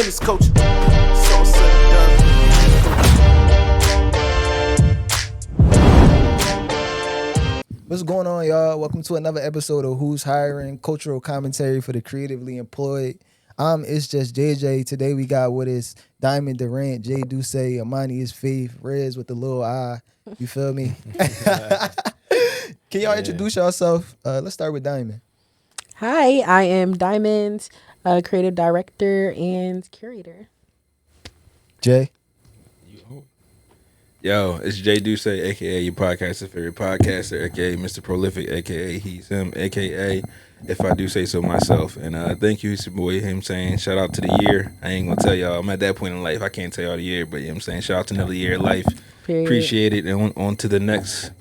winners culture. It's all said and done. What's going on, y'all? Welcome to another episode of Who's Hiring, cultural commentary for the creatively employed. It's just JJ. Today we got with us Diamond Durant, Jay Duce, Amani is Faith, Rez with the little eye. You feel me? Can y'all introduce yourself? Let's start with Diamond. Hi, I am Diamond, creative director and curator. Jay. Yo, it's Jay Duce, aka your podcaster's favorite podcaster, aka Mr. Prolific, aka he's him, aka if I do say so myself. And thank you, it's your boy, him saying shout out to the year. I ain't gonna tell y'all, I'm at that point in life, I can't tell y'all the year, but you know what I'm saying, shout out to another year of life. Period. Appreciate it, and on to the next.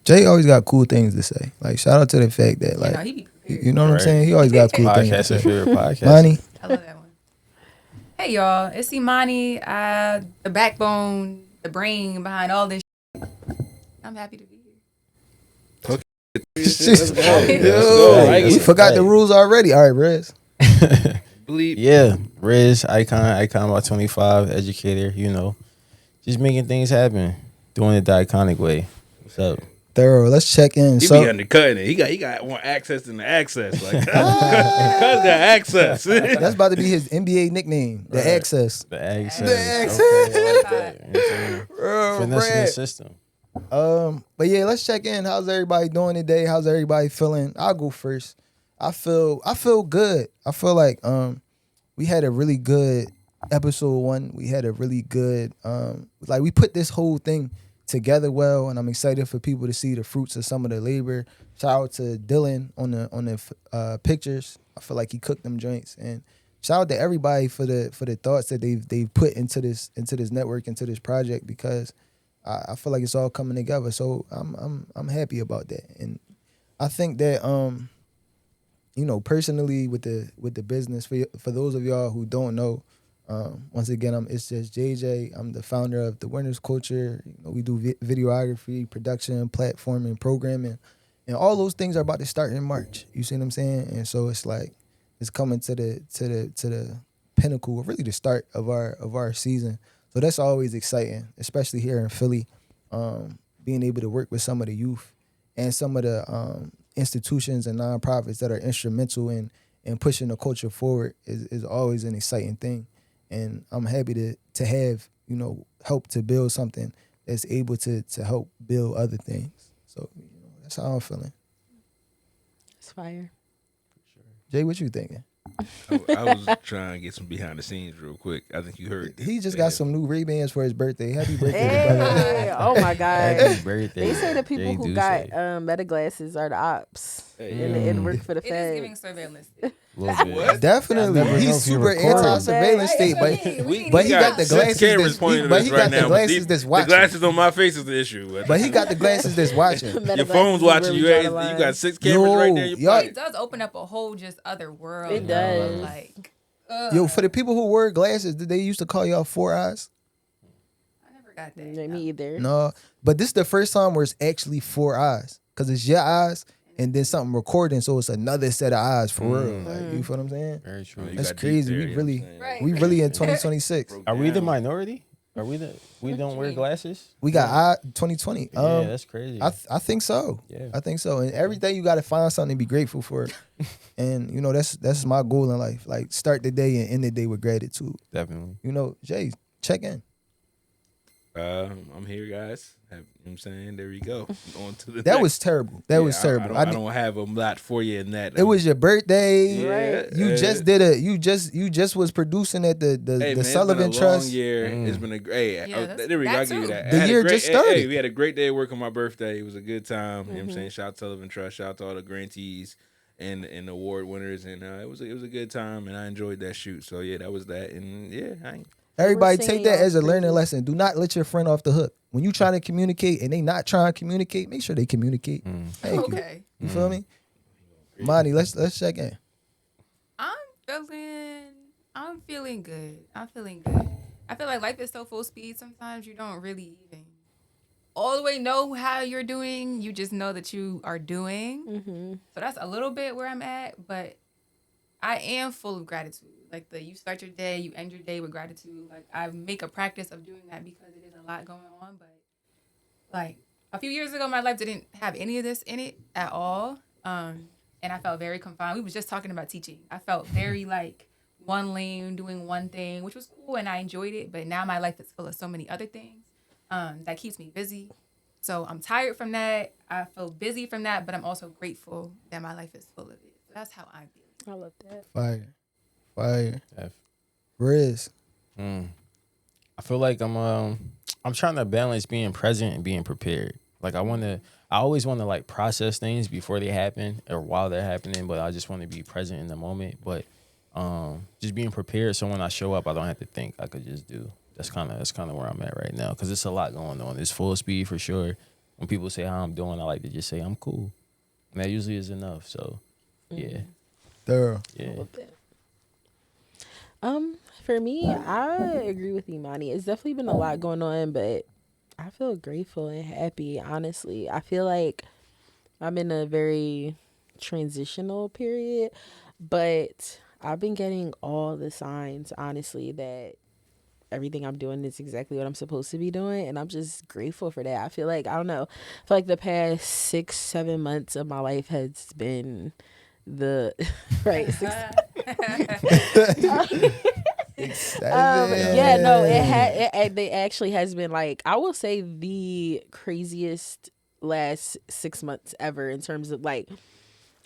Jay always got cool things to say. Like, shout out to the fact that, like, you know what I'm saying? He always got cool things to say. Podcaster's favorite podcast. Money. I love that one. Hey y'all, it's Imani, the backbone, the brain behind all this. I'm happy to be here. Let's go. We forgot the rules already. All right, Rez. Bleep. Yeah, Riz, icon about 25, educator, you know, just making things happen, doing it the iconic way. What's up? Thorough. Let's check in. He So, be undercutting it. He got more access than the access. Like, cuz got access. that's about to be his NBA nickname, the Access. The access. The access. Okay, I like that. You know what I'm saying? Bro, Finessing the Brad. system. But yeah, let's check in. How's everybody doing today? How's everybody feeling? I'll go first. I feel good. I feel like we had a really good episode 1. We had a really good like we put this whole thing together well, and I'm excited for people to see the fruits of some of the labor. Shout out to Dylan on the pictures. I feel like he cooked them joints, and shout out to everybody for the thoughts that they've put into this network, into this project, because I feel like it's all coming together. So I'm happy about that, and I think that you know, personally with the business, for those of y'all who don't know, once again, it's just JJ. I'm the founder of The Winners Culture. You know, we do videography, production, platforming, programming, and all those things are about to start in March. You see what I'm saying? And so it's like it's coming to the pinnacle, really the start of our season. So that's always exciting, especially here in Philly, being able to work with some of the youth and some of the institutions and nonprofits that are instrumental in pushing the culture forward is always an exciting thing. And I'm happy to have, you know, help to build something that's able to help build other things. So, you know, that's how I'm feeling. It's fire. Jay, what you thinking? I was trying to get some behind the scenes real quick. I think you heard. He just got some new Ray-Bans for his birthday. Happy birthday, brother. Hey, oh my God. Happy birthday. They say the people Jay who Duce. got meta glasses are the ops and work for the It is Fed. giving surveillance. Little bit. What? Definitely. I never know He's if you super record. anti-surveillance state, but he got the glasses. Cameras pointing at But us he right got now, the glasses that's The watching. glasses on my face is the issue. But he got the glasses that's watching. Meta Your phone's glasses watching. really You draw the got line. 6 cameras right there in your Yo, pocket. It does open up a whole just other world. It you does. know, Like, Yo, for the people who wear glasses, did they used to call y'all 4 eyes? I never got that. Yeah, me either. No, but this is the first time where it's actually 4 eyes, because it's your eyes and then something recording, so it's another set of eyes for real. Like, you feel what I'm saying? Very true. You That's got deep crazy. there, We you know what I'm really, saying? Right. we really in 2026. Are we the minority? Are we we don't wear glasses? We got 2020. Yeah, that's crazy. I think so. Yeah. I think so. And every day you got to find something to be grateful for. And you know, that's my goal in life. Like, start the day and end the day with gratitude. Definitely. You know, Jay, check in. I'm here, guys. You know what I'm saying? There we go. On to the That next. was terrible. That was terrible. I don't have a lot for you in that. It was your birthday. Yeah, You just did you just was producing at the Hey, man, Sullivan it's been a long Trust. year. It's been a great. Yeah, that's- there we go. I'll that give you too. that. The I had a year great- just started. Hey, we had a great day working my birthday. It was a good time. You know what I'm saying? Shout out to Sullivan Trust. Shout out to all the grantees and award winners. And it was a good time, and I enjoyed that shoot. So yeah, that was that. And yeah, Everybody We're take singing that y'all as a learning praises. lesson. Do not let your friend off the hook. When you trying to communicate and they not trying to communicate, make sure they communicate. Thank you. Okay. You feel me? Monty, let's check in. I'm feeling good. I feel like life is so full speed. Sometimes you don't really even all the way know how you're doing. You just know that you are doing. Mm-hmm. So that's a little bit where I'm at, but I am full of gratitude. Like you start your day, you end your day with gratitude. Like I make a practice of doing that because it is a lot going on. But like a few years ago, my life didn't have any of this in it at all. And I felt very confined. We was just talking about teaching. I felt very like one lane, doing one thing, which was cool, and I enjoyed it. But now my life is full of so many other things that keeps me busy. So I'm tired from that. I feel busy from that, but I'm also grateful that my life is full of it. So that's how I feel. I love that. Fire. F. Riz. I feel like I'm trying to balance being present and being prepared. Like I always want to like process things before they happen or while they're happening, but I just want to be present in the moment. But just being prepared so when I show up, I don't have to think. I could just do. That's kind of where I'm at right now because it's a lot going on. It's full speed for sure. When people say how I'm doing, I like to just say I'm cool, and that usually is enough. So, yeah, Thorough. yeah. I love that. For me, I agree with Imani. It's definitely been a lot going on, but I feel grateful and happy, honestly. I feel like I'm in a very transitional period, but I've been getting all the signs, honestly, that everything I'm doing is exactly what I'm supposed to be doing, and I'm just grateful for that. I feel like, I don't know, I feel like the past 6-7 months of my life has been the right yeah, no, it actually has been like, I will say the craziest last 6 months ever in terms of like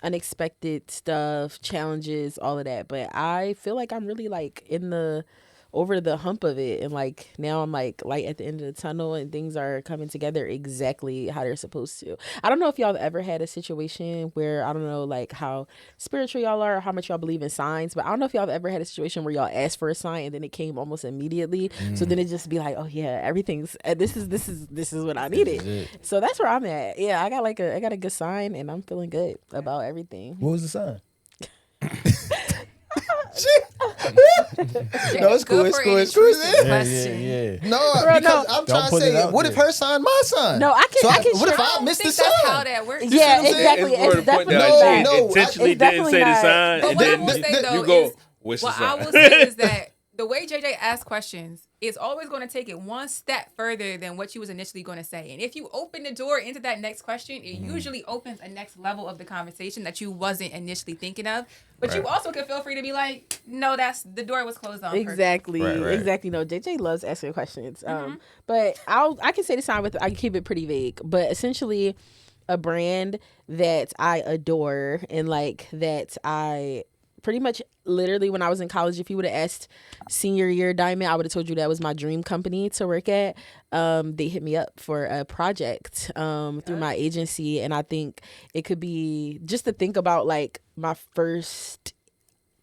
unexpected stuff, challenges, all of that. But I feel like I'm really like over the hump of it, and like now I'm like light at the end of the tunnel, and things are coming together exactly how they're supposed to. I don't know if y'all ever had a situation where, I don't know like how spiritual y'all are or how much y'all believe in signs, but I don't know if y'all ever had a situation where y'all asked for a sign and then it came almost immediately. So then it just be like, oh yeah, everything's this is what I needed. So that's where I'm at. Yeah, I got a good sign, and I'm feeling good about everything. What was the sign? No, it's cool. Yeah. No, Bro, because no. I'm trying to put it say, out what if there. her sign my sign? No, I can. So I can. what if share- I missed the think that's how sign? that works. Yeah, what I'm saying? exactly. It's more It's the point definitely that No, she not. intentionally It's didn't definitely say the not. sign. But And what I then will say though you go, is, what's the what sign? I will say is that the way JJ asks questions is always going to take it one step further than what you was initially going to say. And if you open the door into that next question, it usually opens a next level of the conversation that you wasn't initially thinking of. But you also can feel free to be like, no, the door was closed on purpose. Exactly. Right. Exactly. No, JJ loves asking questions. But I can say the sign I can keep it pretty vague. But essentially, a brand that I adore and like that I pretty much literally when I was in college, if you would have asked senior year Diamond, I would have told you that was my dream company to work at. They hit me up for a project through my agency, and I think it could be just to think about like my first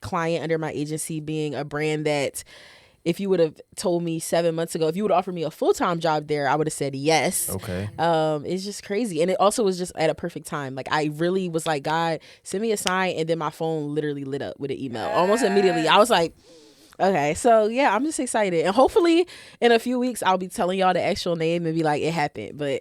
client under my agency being a brand that, if you would have told me 7 months ago, if you would offer me a full-time job there, I would have said yes. Okay. It's just crazy. And it also was just at a perfect time. Like I really was like, God, send me a sign. And then my phone literally lit up with an email almost immediately. I was like, okay, so yeah, I'm just excited. And hopefully in a few weeks, I'll be telling y'all the actual name and be like, it happened. But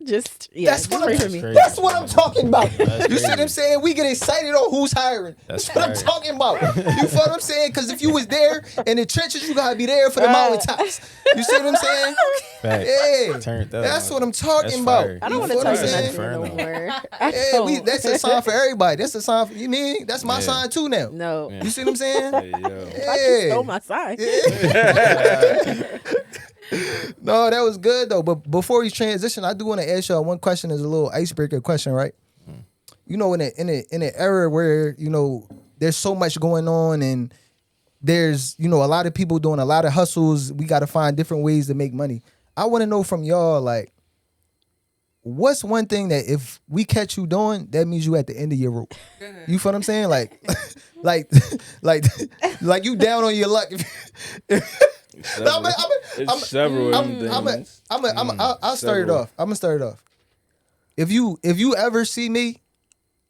just, yeah. That's what, just I'm, pray for me. that's what I'm talking about. That's You see what crazy. I'm saying? We get excited on who's hiring. That's what I'm right. talking about. You feel what I'm saying? Because if you was there in the trenches, you gotta be there for the mountaintops. You see what I'm saying? Fact. Yeah, Turned up. that's what I'm talking That's about. fire. I don't You want to feel tell what you I'm nothing saying? no Inferno. more. I Yeah, don't. that's a sign for everybody. That's a sign for you. Mean that's my Yeah. sign too now. No. Yeah. You see what I'm saying? Hey, yo. I just stole my sign. No, that was good though. But before we transition, I do want to ask y'all one question as a little icebreaker question, right? You know, in an era where, you know, there's so much going on and there's, you know, a lot of people doing a lot of hustles. We got to find different ways to make money. I want to know from y'all, like, what's one thing that if we catch you doing, that means you at the end of your rope? You feel what I'm saying? Like, like you down on your luck. It's several of them things. I'll start it off. I'm gonna start it off. If you ever see me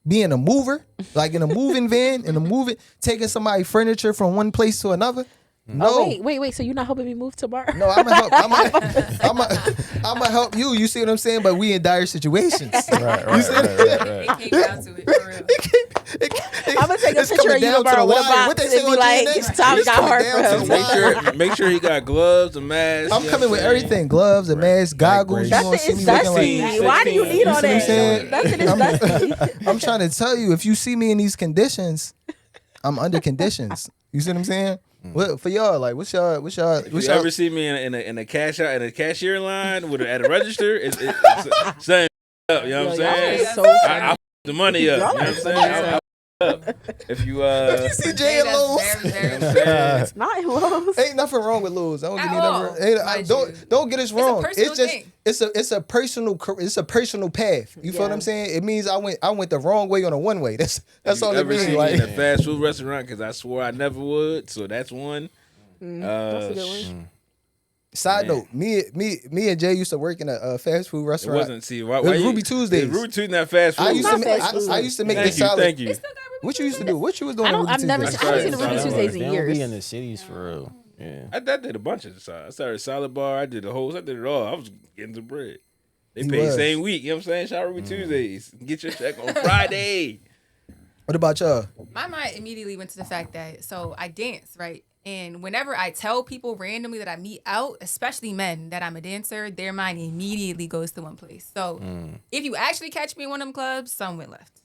being a mover, like in a moving van, taking somebody's furniture from one place to another, No, Oh, wait. So you're not helping me move tomorrow? no, I'm gonna help. I'm gonna help you. You see what I'm saying? But we in dire situations. Right. It came down to it for real. I'm gonna take a It's picture coming of you down to tomorrow the with a wire. box What they and say be on like, TNA? Tom It's got coming hard down to from. the wire. Make sure he got gloves, a mask. I'm you know coming what with I'm saying? everything: gloves, a mask, goggles. You That gonna shit see is me looking dusty. like. Why do you need all You see what I'm saying? that? That shit is dusty. I'm trying to tell you, if you see me in these conditions, I'm under conditions. You see what I'm saying? What for y'all? Like, what's y'all? If you ever see me in a cashier line with at a register, it's saying up. You know what I'm Yo, y'all saying? is so funny. I the money up. You know Y'all what I'm are saying? funny. I up. If you You see Jay and Lowe's? It's not in Lowe's. Ain't nothing wrong with Lowe's. I don't At give me all, nothing. Ain't- mind don't get us wrong. personal It's just thing. it's a personal path. You feel what Yeah. I'm saying? It means I went the wrong way on a one way. That's If all you it ever means. see me Like, in a fast food restaurant, because I swore I never would. So that's one. That's a good one. side Man. note, me and Jay used to work in a fast food It restaurant. wasn't. See, why It was you- Ruby Tuesdays. Ruby Tuesdays not fast food. I used to Not make fast food. I used to make the Thank you. salad. Thank you. What you used to do? What you was doing? I on don't. Ruby I've never. I Tuesdays? haven't seen the Ruby Salad Tuesdays in They don't years. be in the cities for real. Yeah. I did a bunch of the I started salad bar. I did the whole. I did it all. I was getting some bread. They He paid was. same week. You know what I'm saying? Shout out Ruby Tuesdays. Get your check on Friday. What about y'all? My mind immediately went to the fact that I dance, right? And whenever I tell people randomly that I meet out, especially men, that I'm a dancer, their mind immediately goes to one place. So if you actually catch me in one of them clubs, some went left.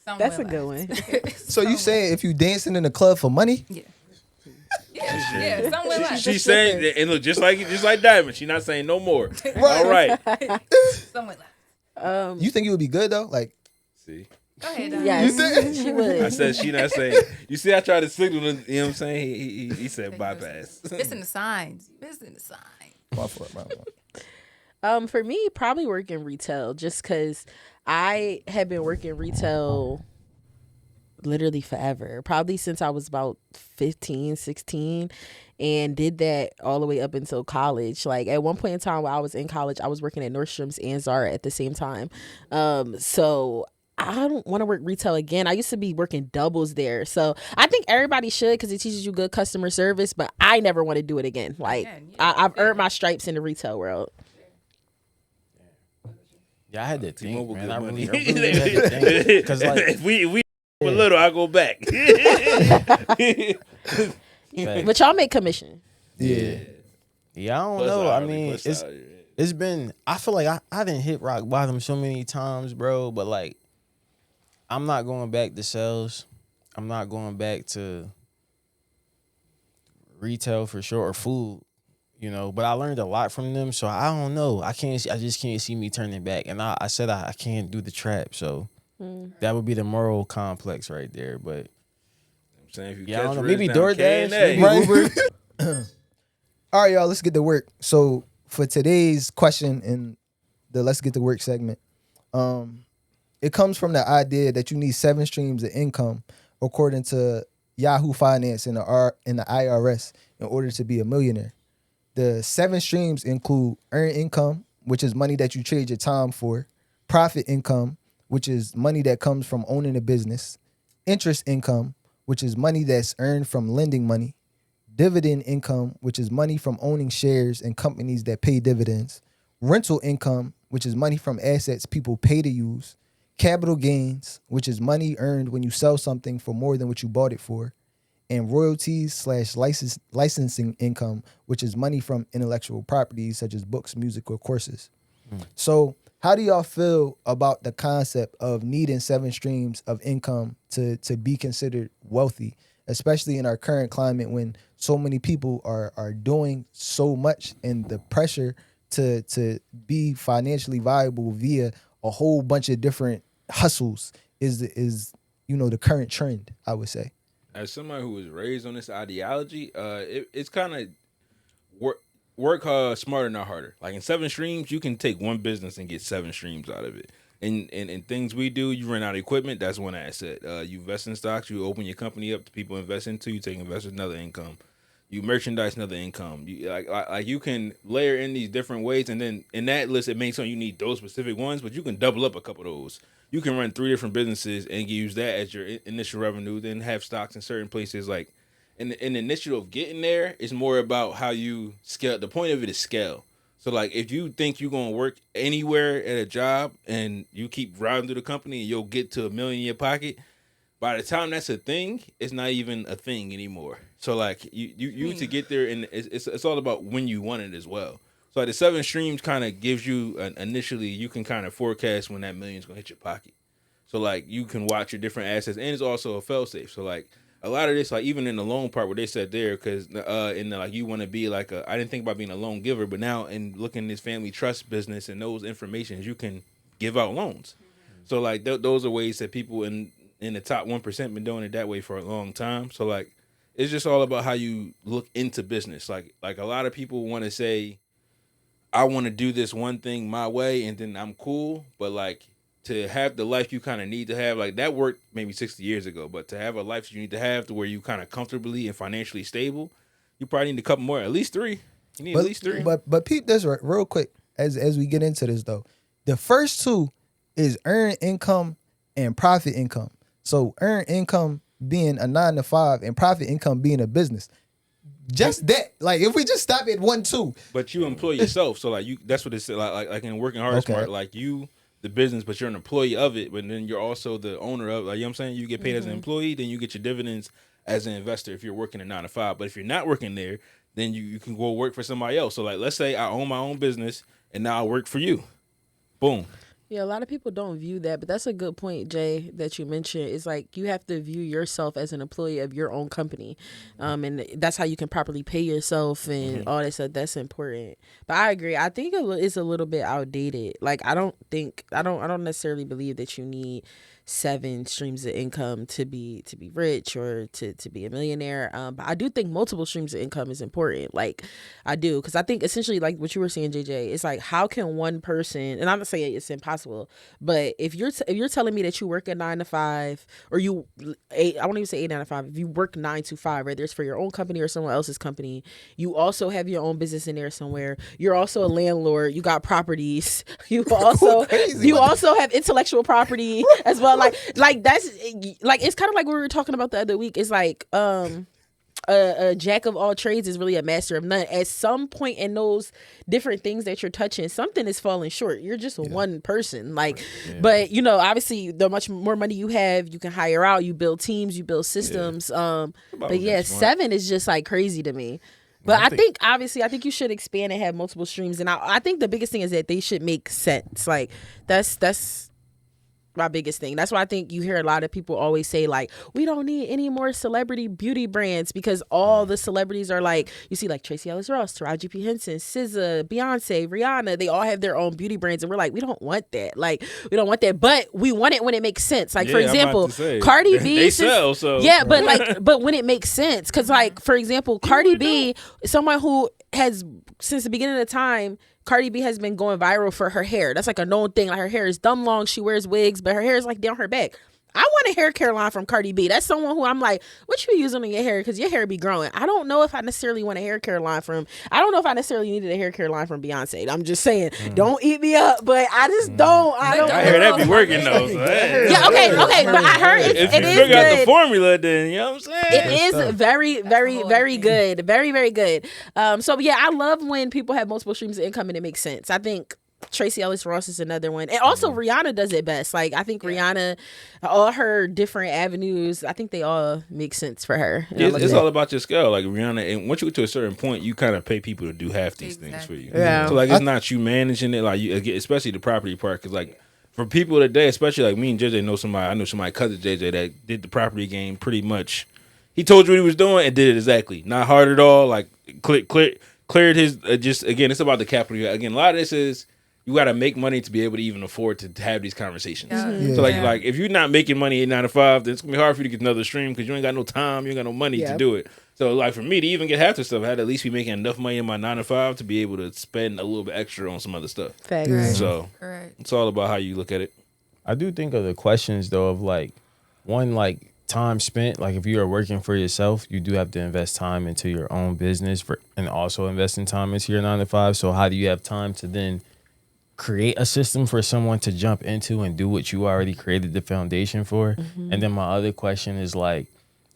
Some That's went a good left. one. So you saying if you dancing in the club for money? Yeah. Yeah, some went left. She's saying, and look, just like Diamond, she's not saying no more. All right. Some went left. You think it would be good though? Like, See, Go ahead. Yes, she I would. said she not saying. You see, I tried to signal. You know what I'm saying? He said bypass. Missing the signs. Missing the signs. my fault, my fault. For me, probably working retail, just because I have been working retail literally forever, probably since I was about 15, 16, and did that all the way up until college. Like at one point in time while I was in college, I was working at Nordstrom's and Zara at the same time. So I don't want to work retail again. I used to be working doubles there. So I think everybody should, because it teaches you good customer service, but I never want to do it again. Like I've earned my stripes in the retail world. Yeah, I had to think, T-Mobile man. good I money. really had to think. Because, like, if we a little, I go back. But y'all make commission. Yeah. Yeah, I don't Plus know. I hourly, mean, plus it's salary. it's been. I feel like I didn't hit rock bottom so many times, bro. But like, I'm not going back to sales. I'm not going back to retail for sure, or food. You know, but I learned a lot from them, so I don't know. I just can't see me turning back. And I said I can't do the trap, so that would be the moral complex right there. But I'm saying if you yeah, I catch don't know. Riz Maybe down DoorDash, K&A. maybe Uber. All right, y'all, let's get to work. So for today's question in the Let's Get to Work segment, it comes from the idea that you need 7 streams of income, according to Yahoo Finance and the IRS, in order to be a millionaire. The 7 streams include earned income, which is money that you trade your time for, profit income, which is money that comes from owning a business, interest income, which is money that's earned from lending money, dividend income, which is money from owning shares in companies that pay dividends, rental income, which is money from assets people pay to use, capital gains, which is money earned when you sell something for more than what you bought it for, and royalties / licensing income, which is money from intellectual properties such as books, music, or courses. So how do y'all feel about the concept of needing 7 streams of income to be considered wealthy, especially in our current climate when so many people are doing so much, and the pressure to be financially viable via a whole bunch of different hustles is the current trend, I would say. As somebody who was raised on this ideology, it's kind of work smarter, not harder. Like in 7 streams, you can take one business and get 7 streams out of it. And things we do, you rent out equipment, that's one asset. You invest in stocks, you open your company up to people invest into, you take investors, another income. You merchandise, another income. You like you can layer in these different ways, and then in that list, it makes sense you need those specific ones, but you can double up a couple of those. You can run 3 different businesses and use that as your initial revenue, then have stocks in certain places. Like And the initiative of getting there is more about how you scale. The point of it is scale. So like if you think you're gonna work anywhere at a job and you keep riding through the company and you'll get to $1 million in your pocket, by the time that's a thing, it's not even a thing anymore. So like you to get there, and it's all about when you want it as well. So like the 7 streams kind of gives you initially you can kind of forecast when that million's gonna hit your pocket. So like you can watch your different assets, and it's also a fail safe. So like a lot of this, like even in the loan part where they said there, because in the, like you want to be like I didn't think about being a loan giver, but now in looking at this family trust business and those informations, you can give out loans. So like those are ways that people in the top 1% been doing it that way for a long time. So like it's just all about how you look into business. Like a lot of people want to say, I want to do this one thing my way and then I'm cool, but like to have the life you kind of need to have, like that worked maybe 60 years ago, but to have a life you need to have to where you kind of comfortably and financially stable, you probably need a couple more, at least 3. You need at least 3. But peep this real quick as we get into this though. The first 2 is earned income and profit income. So earned income being a 9 to 5 and profit income being a business. Just that, like if we just stop at 1, 2. But you employ yourself, so like you, that's what it's like in working hard smart, like you the business, but you're an employee of it, but then you're also the owner of, like, you know what I'm saying? You get paid as an employee, then you get your dividends as an investor if you're working a 9 to 5. But if you're not working there, then you can go work for somebody else. So like let's say I own my own business and now I work for you. Boom. Yeah, a lot of people don't view that, but that's a good point, Jay, that you mentioned. It's like you have to view yourself as an employee of your own company, and that's how you can properly pay yourself and all that stuff. That's important. But I agree. I think it's a little bit outdated. Like I don't necessarily believe that you need 7 streams of income to be rich or to be a millionaire. But I do think multiple streams of income is important. Like I do, because I think essentially like what you were saying, JJ, it's like how can one person, and I'm not saying it's impossible, but if you're telling me that you work a 9 to 5 or I won't even say 8 9 to 5. If you work 9 to 5, whether it's for your own company or someone else's company, you also have your own business in there somewhere. You're also a landlord. You got properties. You also have intellectual property as well. Like that's like it's kind of like what we were talking about the other week. It's like a jack of all trades is really a master of none. At some point in those different things that you're touching, something is falling short. You're just one person. Like, but you know, obviously, the much more money you have, you can hire out. You build teams. You build systems. But yeah, 7 is just like crazy to me. But I think you should expand and have multiple streams. And I think the biggest thing is that they should make sense. Like that's my biggest thing. That's why I think you hear a lot of people always say like, we don't need any more celebrity beauty brands, because all the celebrities are like, you see like Tracee Ellis Ross, Taraji P. Henson, SZA, Beyonce, Rihanna, they all have their own beauty brands, and we're like, we don't want that. Like, we don't want that, but we want it when it makes sense. Like, for example, Cardi B, they sell, so yeah, but like, but when it makes sense, because like, for example, Cardi B, someone who has since the beginning of time, Cardi B has been going viral for her hair. That's like a known thing. Like her hair is dumb long. She wears wigs, but her hair is like down her back. I want a hair care line from Cardi B. That's someone who I'm like, what you using on your hair? Because your hair be growing. I don't know if I necessarily want a hair care line from, I don't know if I necessarily needed a hair care line from Beyonce. I'm just saying, don't eat me up, but I just don't. I hear that be working though. So hey. Yeah, okay. But I heard it is figure out the good. formula, then you know what I'm saying? It is very, very, very good. Very, very good. So yeah, I love when people have multiple streams of income and it makes sense. I think Tracee Ellis Ross is another one. And also Rihanna does it best. Like I think Rihanna, all her different avenues, I think they all make sense for her. It's all about your scale. Like Rihanna, and once you get to a certain point, you kind of pay people to do half these things for you. Yeah. So like it's not you managing it, like you, especially the property part, because like for people today, especially like me and JJ know somebody, I know somebody cousin JJ that did the property game pretty much. He told you what he was doing and did it exactly. Not hard at all. Like cleared his just again, it's about the capital. Again, a lot of this is you got to make money to be able to even afford to have these conversations. So like if you're not making money 8 9 to 5, then it's gonna be hard for you to get another stream because you ain't got no time, you ain't got no money to do it. So like for me to even get half the stuff, I had to at least be making enough money in my 9 to 5 to be able to spend a little bit extra on some other stuff. Facts. So it's all about how you look at it. I do think of the questions though of like one, like time spent. Like if you are working for yourself, you do have to invest time into your own business and also investing time into your 9 to 5. So how do you have time to then create a system for someone to jump into and do what you already created the foundation for? And then my other question is like,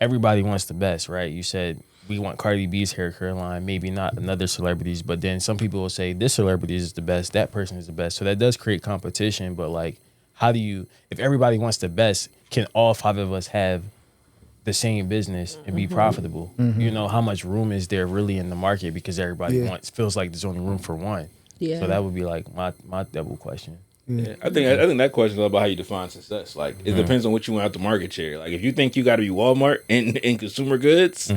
everybody wants the best, right? You said we want Cardi B's hair care line, maybe not another celebrities, but then some people will say this celebrity is the best, that person is the best. So that does create competition. But like, how do you, if everybody wants the best, can all 5 of us have the same business and be profitable? You know, how much room is there really in the market, because everybody feels like there's only room for one. Yeah. So that would be like my double question. Yeah, I think that question is all about how you define success. Like, it depends on what you want out the market share. Like, if you think you got to be Walmart in consumer goods,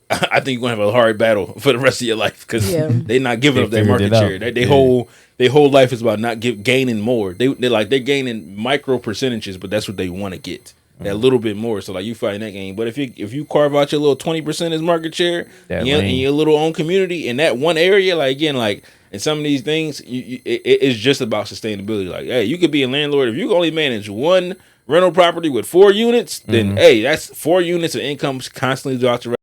I think you're gonna have a hard battle for the rest of your life, because they're not giving up their market share. They whole life is about not gaining more. They're gaining micro percentages, but that's what they want to get. That little bit more. So like, you fighting that game. But if you carve out your little 20% as market share in your little own community in that one area, like, again, like, in some of these things, it's just about sustainability. Like, hey, you could be a landlord if you can only manage one rental property with 4 units. Then hey, that's 4 units of income constantly throughout the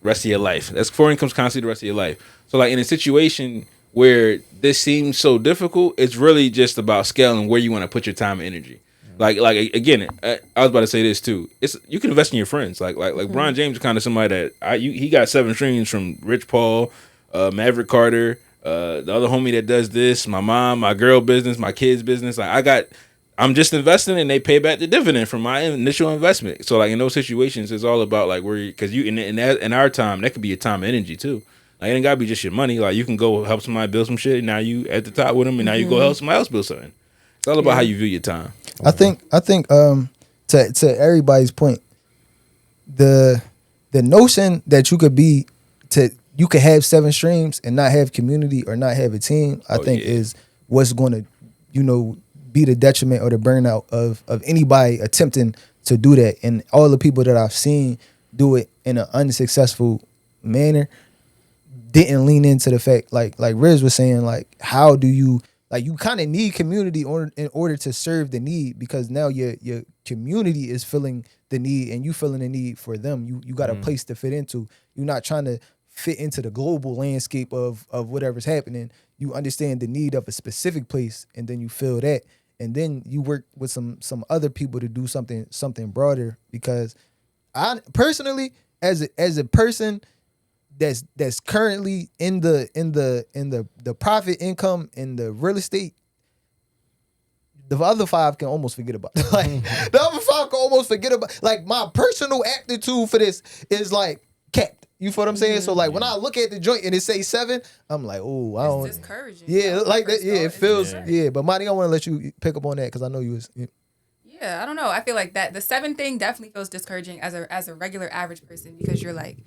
rest of your life. That's 4 incomes constantly the rest of your life. So like, in a situation where this seems so difficult, it's really just about scaling where you want to put your time and energy. Like again, I was about to say this too. You can invest in your friends. Like Bron James is kind of somebody that he got 7 streams from Rich Paul, Maverick Carter, the other homie that does this, my mom, my girl business, my kids business. Like, I'm just investing and they pay back the dividend from my initial investment. So like, in those situations, it's all about like because you in our time, that could be your time and energy too. Like, it ain't gotta be just your money. Like, you can go help somebody build some shit, and now you at the top with them, and now you go help somebody else build something. It's all about how you view your time. I think to everybody's point, the notion that you could have 7 streams and not have community or not have a team, I think is what's going to, be the detriment or the burnout of anybody attempting to do that. And all the people that I've seen do it in an unsuccessful manner didn't lean into the fact, like Riz was saying, like, how do you, like, you kind of need community in order to serve the need, because now your community is feeling the need and you feeling the need for them. You got a place to fit into. You're not trying to fit into the global landscape of whatever's happening. You understand the need of a specific place, and then you fill that, and then you work with some other people to do something broader. Because I personally, as a person that's currently in the profit income in the real estate, the other 5 can almost forget about. Like, the other 5 can almost forget about. Like, my personal aptitude for this is like capped. You feel what I'm saying? So like, when I look at the joint and it say 7, I'm like, oh, I don't. It's discouraging. Yeah, like that. Yeah, it feels. Yeah, but Monty, I want to let you pick up on that, because I know you was. Yeah, I don't know. I feel like that the 7 thing definitely feels discouraging as a regular average person, because you're like,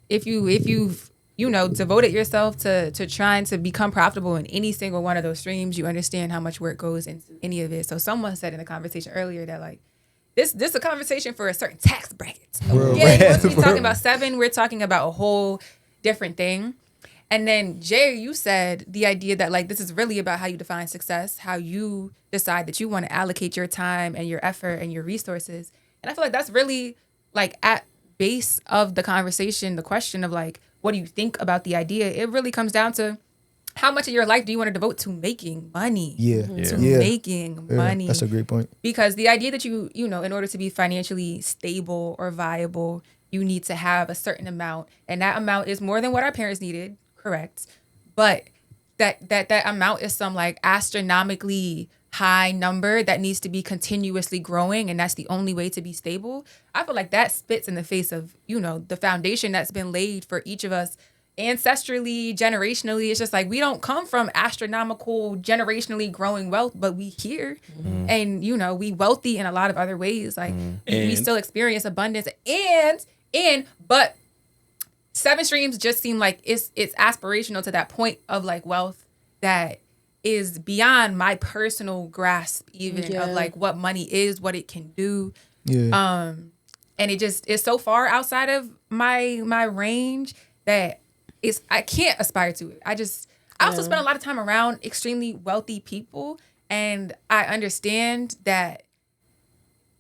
if you've devoted yourself to trying to become profitable in any single one of those streams, you understand how much work goes into any of it. So someone said in the conversation earlier that like, this is a conversation for a certain tax bracket. We're talking about 7, we're talking about a whole different thing. And then Jay, you said the idea that like, this is really about how you define success, how you decide that you want to allocate your time and your effort and your resources. And I feel like that's really like at base of the conversation, the question of like, what do you think about the idea? It really comes down to how much of your life do you want to devote to making money? Making money. That's a great point. Because the idea that you in order to be financially stable or viable, you need to have a certain amount, and that amount is more than what our parents needed, correct? But that amount is some like astronomically high number that needs to be continuously growing, and that's the only way to be stable. I feel like that spits in the face of, the foundation that's been laid for each of us ancestrally, generationally. It's just like, we don't come from astronomical, generationally growing wealth, but we here. And, we wealthy in a lot of other ways. Like, we still experience abundance but 7 streams just seem like it's aspirational to that point of like wealth that is beyond my personal grasp of like what money is, what it can do. And it just is so far outside of my range that I can't aspire to it. I also spend a lot of time around extremely wealthy people, and I understand that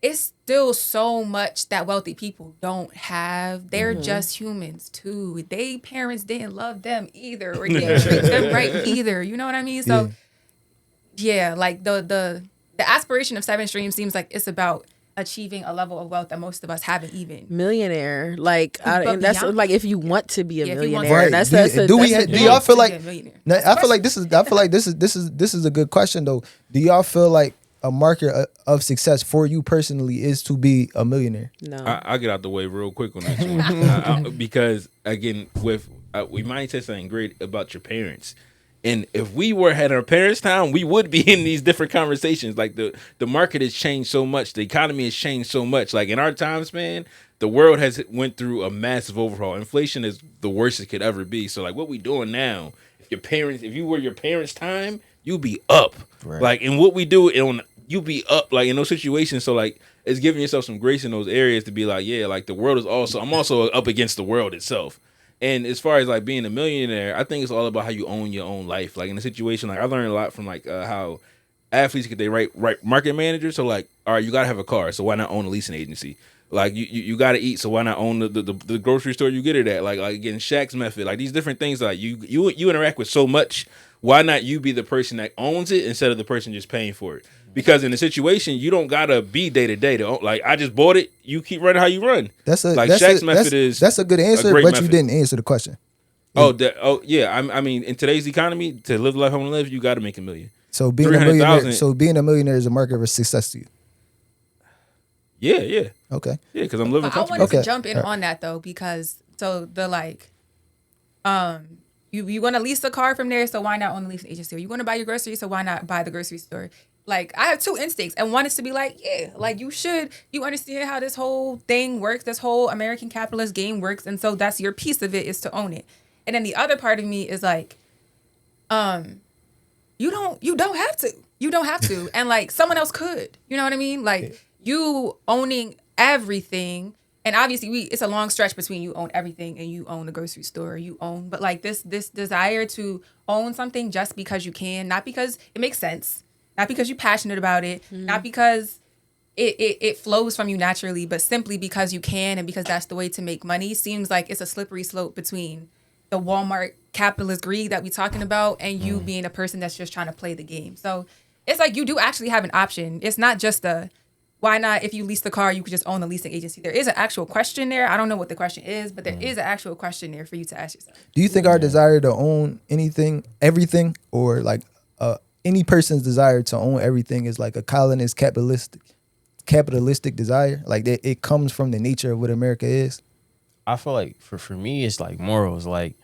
it's still so much that wealthy people don't have. They're just humans too. They parents didn't love them either, or didn't treat them right either. You know what I mean? So like the aspiration of 7 streams seems like it's about achieving a level of wealth that most of us haven't even. Millionaire, like, But and that's beyond- like if you want to be a Yeah, if you want millionaire. Right. That's Do y'all feel like? To be a millionaire. Now, That's I the feel like this is a good question though. Do y'all feel like a marker of success for you personally is to be a millionaire? No. I'll get out the way real quick on this one. Because again, with we might say something great about your parents. And if we had our parents' time, we would be in these different conversations. Like the market has changed so much, the economy has changed so much. Like in our time span, the world has went through a massive overhaul. Inflation is the worst it could ever be. So like what we doing now, if you were your parents' time, you'd be up. Right. Like in what we do, you be up like in those situations. So like it's giving yourself some grace in those areas to be like, yeah, like the world is I'm also up against the world itself. And as far as like being a millionaire, I think it's all about how you own your own life. Like in a situation, like I learned a lot from like how athletes get they right market managers. So like, all right, you gotta have a car, so why not own a leasing agency? Like you gotta eat, so why not own the grocery store you get it at? Like again, Shaq's method, like these different things. Like you interact with so much. Why not you be the person that owns it instead of the person just paying for it? Because in a situation, you don't gotta be day to day. Like I just bought it, you keep running how you run. Shaq's method is that's a good answer, great but method. you didn't answer the question. Yeah. I mean, in today's economy, to live the life I want to live, you got to make $1 million. So being a millionaire is a marker of success to you. Yeah. Okay. Yeah, because I'm living But I comfortably. wanted Okay. to jump in on that though, because so the like, you want to lease a car from there, so why not own the leasing agency? Or you want to buy your groceries, so why not buy the grocery store? Like I have two instincts, and one is to be like, yeah, like you understand how this whole thing works, this whole American capitalist game works, and so that's your piece of it is to own it. And then the other part of me is like, you don't have to, and like someone else could, you know what I mean? Like you owning everything. And obviously, it's a long stretch between you own everything and you own the grocery store. But like this desire to own something just because you can, not because it makes sense, not because you're passionate about it, not because it flows from you naturally, but simply because you can and because that's the way to make money. Seems like it's a slippery slope between the Walmart capitalist greed that we're talking about and you being a person that's just trying to play the game. So it's like you do actually have an option. It's not just why not, if you lease the car, you could just own the leasing agency. There is an actual question there. I don't know what the question is, but there is an actual question there for you to ask yourself. Do you think our desire to own everything, or like any person's desire to own everything is like a colonist capitalistic desire? Like that it comes from the nature of what America is? I feel like for me, it's like morals. Like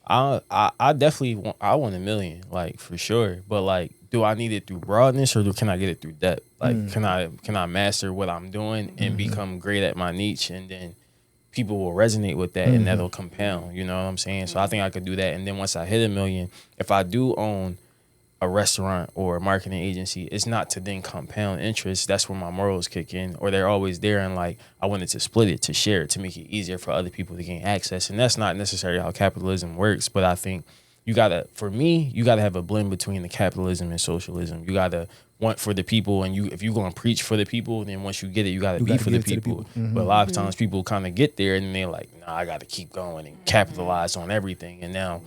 I definitely want $1 million, like for sure. But like, do I need it through broadness or can I get it through depth? Like, can I master what I'm doing and become great at my niche, and then people will resonate with that and that'll compound. You know what I'm saying? So I think I could do that. And then once I hit $1 million, if I do own a restaurant or a marketing agency, it's not to then compound interest. That's where my morals kick in, or they're always there. And like, I wanted to split it, to share it, to make it easier for other people to gain access. And that's not necessarily how capitalism works. But I think you gotta have a blend between the capitalism and socialism. You gotta want for the people, and if you're gonna preach for the people, then once you get it, you gotta be for the people. But a lot of times people kind of get there and they're like, nah, I gotta keep going and capitalize on everything. And now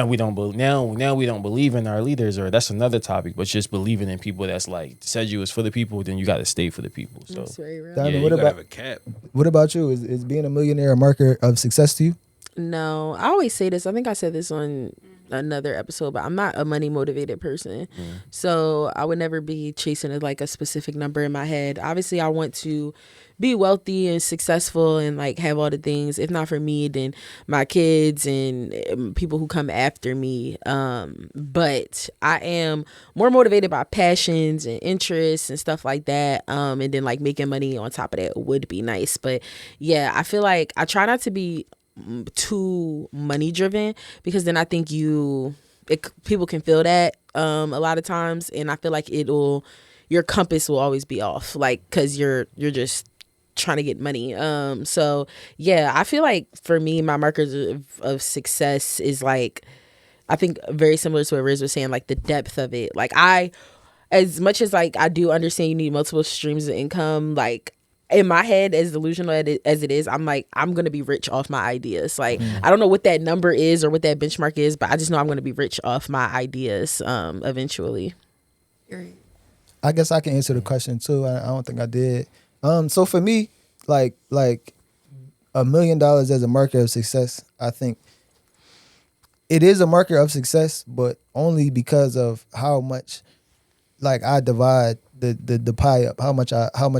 we don't believe in our leaders, or that's another topic. But just believing in people that's like said you was for the people, then you gotta stay for the people. So That's very real. Diamond, Yeah, what you gotta about have a cap. what about you? Is being a millionaire a marker of success to you? No, I always say this. I think I said this on another episode, but I'm not a money motivated person. So I would never be chasing a specific number in my head. Obviously, I want to be wealthy and successful and like have all the things. If not for me, then my kids and people who come after me. But I am more motivated by passions and interests and stuff like that. And then like making money on top of that would be nice. But yeah, I feel like I try not to be too money driven, because then I think people can feel that a lot of times, and I feel like your compass will always be off, like because you're just trying to get money. So yeah, I feel like for me, my markers of success is like, I think very similar to what Riz was saying, like the depth of it. Like as much as like I do understand you need multiple streams of income, like in my head, as delusional as it is, I'm like, I'm going to be rich off my ideas. Like, I don't know what that number is or what that benchmark is, but I just know I'm going to be rich off my ideas eventually. I guess I can answer the question too. I don't think I did. So for me, like $1 million as a marker of success, I think it is a marker of success, but only because of how much like I divide the pie up, how much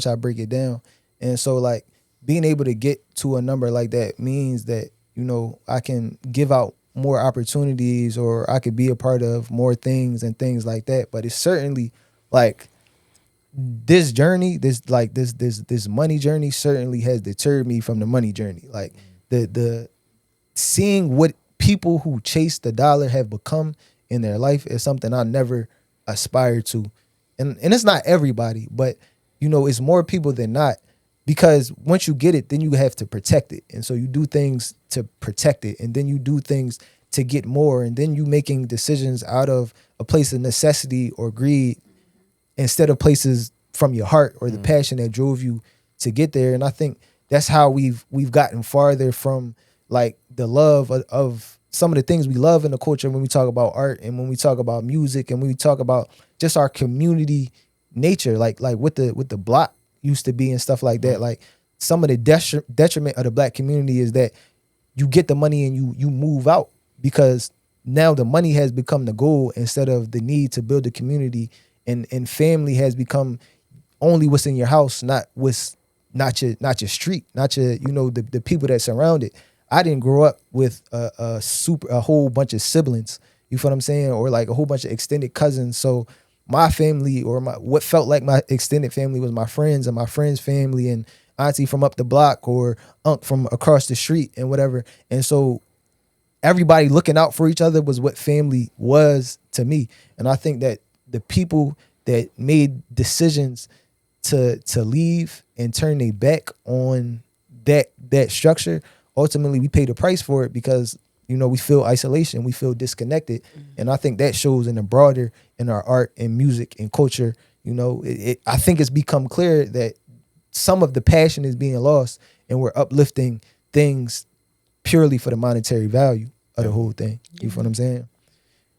I break it down. And so like being able to get to a number like that means that, you know, I can give out more opportunities, or I could be a part of more things and things like that. But it's certainly like this journey, this money journey certainly has deterred me from the money journey. Like the seeing what people who chase the dollar have become in their life is something I never aspired to. And it's not everybody, but you know, it's more people than not, because once you get it, then you have to protect it. And so you do things to protect it, and then you do things to get more, and then you making decisions out of a place of necessity or greed instead of places from your heart or the passion that drove you to get there. And I think that's how we've gotten farther from like the love of some of the things we love in the culture when we talk about art and when we talk about music and when we talk about just our community nature, like what the block used to be and stuff like that. Like some of the detriment of the black community is that you get the money and you move out, because now the money has become the goal instead of the need to build a community, and family has become only what's in your house, not your street, not your, you know, the people that surround it. I didn't grow up with a whole bunch of siblings, you feel what I'm saying, or like a whole bunch of extended cousins. So my family, or what felt like my extended family, was my friends and my friends' family and auntie from up the block or uncle from across the street and whatever. And so everybody looking out for each other was what family was to me. And I think that the people that made decisions to leave and turn their back on that structure, ultimately we pay the price for it, because, you know, we feel isolation, we feel disconnected. And I think that shows in our art and music and culture. You know, I think it's become clear that some of the passion is being lost, and we're uplifting things purely for the monetary value of the whole thing. You feel what I'm saying?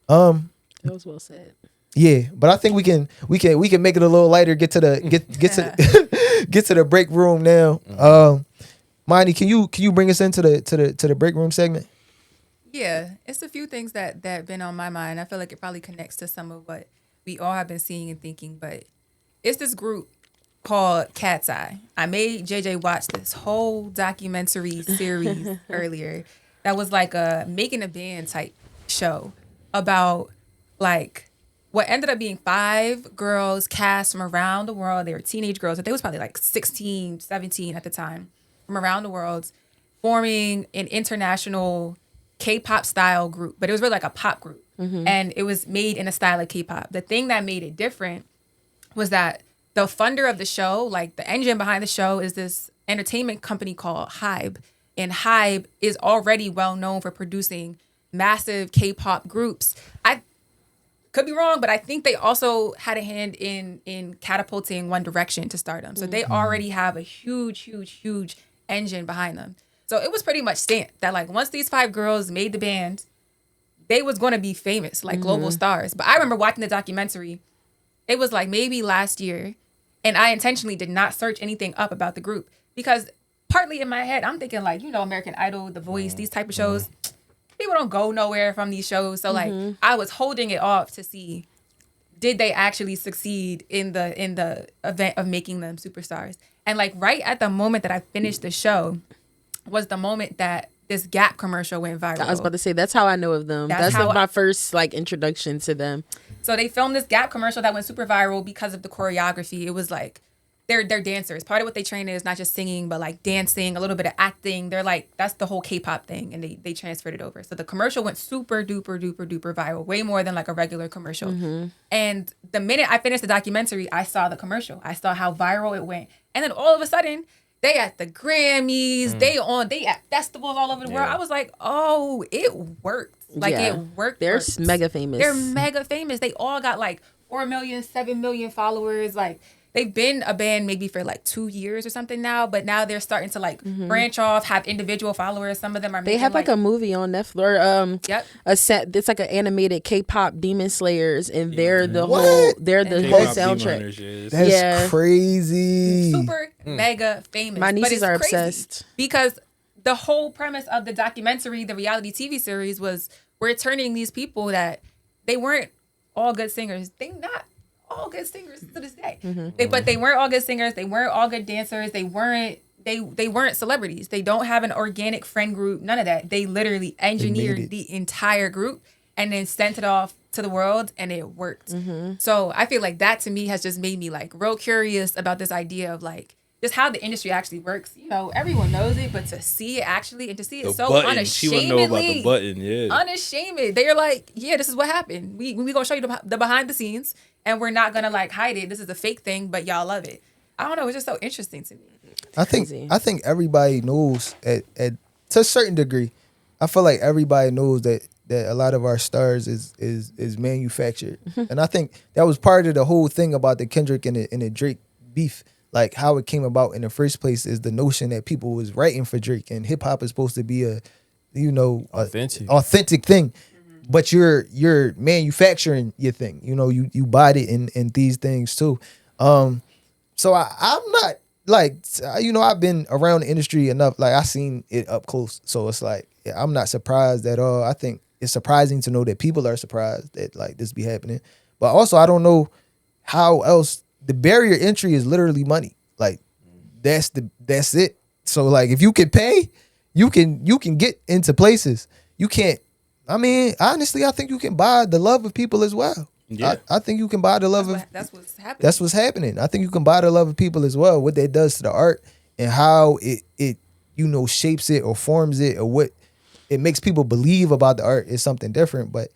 That was well said. Yeah, but I think we can make it a little lighter. Get to the get to the break room now. Monty, can you bring us into the break room segment? Yeah, it's a few things that been on my mind. I feel like it probably connects to some of what we all have been seeing and thinking, but it's this group called Cat's Eye. I made JJ watch this whole documentary series earlier that was like a making a band type show about like what ended up being 5 girls cast from around the world. They were teenage girls. They was probably like 16, 17 at the time, from around the world, forming an international K-pop style group. But it was really like a pop group. And it was made in a style of K-pop. The thing that made it different was that the funder of the show, like the engine behind the show, is this entertainment company called Hybe. And Hybe is already well known for producing massive K-pop groups. I could be wrong, but I think they also had a hand in catapulting One Direction to stardom. So they already have a huge engine behind them. So it was pretty much stamped that like once these 5 girls made the band, they was going to be famous, like global stars. But I remember watching the documentary. It was like maybe last year, and I intentionally did not search anything up about the group, because partly in my head, I'm thinking like, you know, American Idol, The Voice, these type of shows, people don't go nowhere from these shows. So like I was holding it off to see, did they actually succeed in the event of making them superstars? And like right at the moment that I finished the show was the moment that this Gap commercial went viral. I was about to say, that's how I know of them. That's my first like introduction to them. So they filmed this Gap commercial that went super viral because of the choreography. It was like, they're dancers. Part of what they train is not just singing, but like dancing, a little bit of acting. They're like, that's the whole K-pop thing. And they transferred it over. So the commercial went super duper viral, way more than like a regular commercial. And the minute I finished the documentary, I saw the commercial. I saw how viral it went. And then all of a sudden, they at the Grammys, they at festivals all over the world. I was like, oh, it worked. Like it worked. They're mega famous. They're mega famous. They all got like 4 million, 7 million followers. Like they've been a band maybe for like 2 years or something now, but now they're starting to like branch off, have individual followers. Some of them are They making, have like a movie on Netflix. Or, Yep. a set. It's like an animated K-pop Demon Slayers, and they're the What? whole. They're the And whole K-pop Demon soundtrack. Hunters, yes. That's Yeah. crazy. super mega famous. My But nieces it's are crazy obsessed. because the whole premise of the documentary, the reality TV series, was we're turning these people that they weren't all good singers. They not all good singers to this day. But they weren't all good singers. They weren't all good dancers. They weren't celebrities. They don't have an organic friend group. None of that. They literally engineered it. the entire group and then sent it off to the world, and it worked. So I feel like that to me has just made me like real curious about this idea of like just how the industry actually works. You know, everyone knows it, but to see it actually and to see it The so button. She wouldn't know about unashamedly, the button. Yeah. unashamed. They're like, yeah, this is what happened. We gonna show you the behind the scenes, and we're not gonna like hide it. This is a fake thing, but y'all love it. I don't know. It's just so interesting to me. I think Crazy. everybody knows at to a certain degree. I feel like everybody knows that a lot of our stars is manufactured, and I think that was part of the whole thing about the Kendrick and the Drake beef. Like how it came about in the first place is the notion that people was writing for Drake, and hip hop is supposed to be a authentic thing, but you're manufacturing your thing. You know, you bought it in these things too. So I'm not like, you know, I've been around the industry enough. Like I seen it up close, so it's like I'm not surprised at all. I think it's surprising to know that people are surprised that like this be happening, but also I don't know how else. The barrier entry is literally money. Like that's it. So like if you can pay, you can get into places. You can't. I mean, honestly, I think you can buy the love of people as well. Yeah. I think you can buy the love of. That's what's happening. That's what's happening. I think you can buy the love of people as well. What that does to the art and how it you know shapes it or forms it or what it makes people believe about the art is something different. But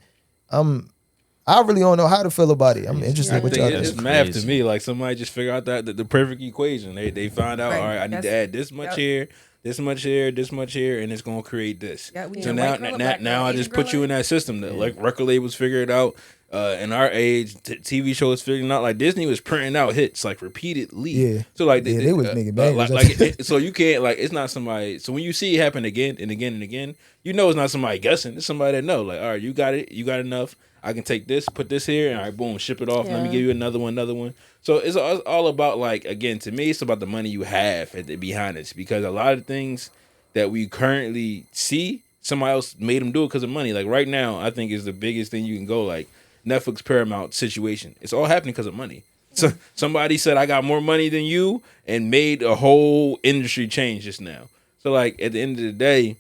I really don't know how to feel about it. I'm interested I in what think y'all it's think. math to crazy. me. Like somebody just figure out the perfect equation. They find out, Right. all right, I need to That's- add this much yep. here, this much here, this much here, and it's gonna create this. Yeah, we so need a now, white girl, a now, black now girl, I Asian just put you girl. in that system. That like record labels figure it out. In our age, TV shows figuring out. Like Disney was printing out hits like repeatedly. Yeah. So like Yeah, they was making bangers. so you can't like it's not somebody. So when you see it happen again and again and again, you know it's not somebody guessing. It's somebody that know. Like all right, you got it. You got enough. I can take this, put this here, and all right, boom, ship it off. Let me Yeah. give you another one. So it's all about like again to me, it's about the money you have behind it because a lot of things that we currently see, somebody else made them do it because of money. Like right now, I think is the biggest thing you can go like Netflix Paramount situation. It's all happening because of money. So somebody said I got more money than you and made a whole industry change just now. So like at the end of the day,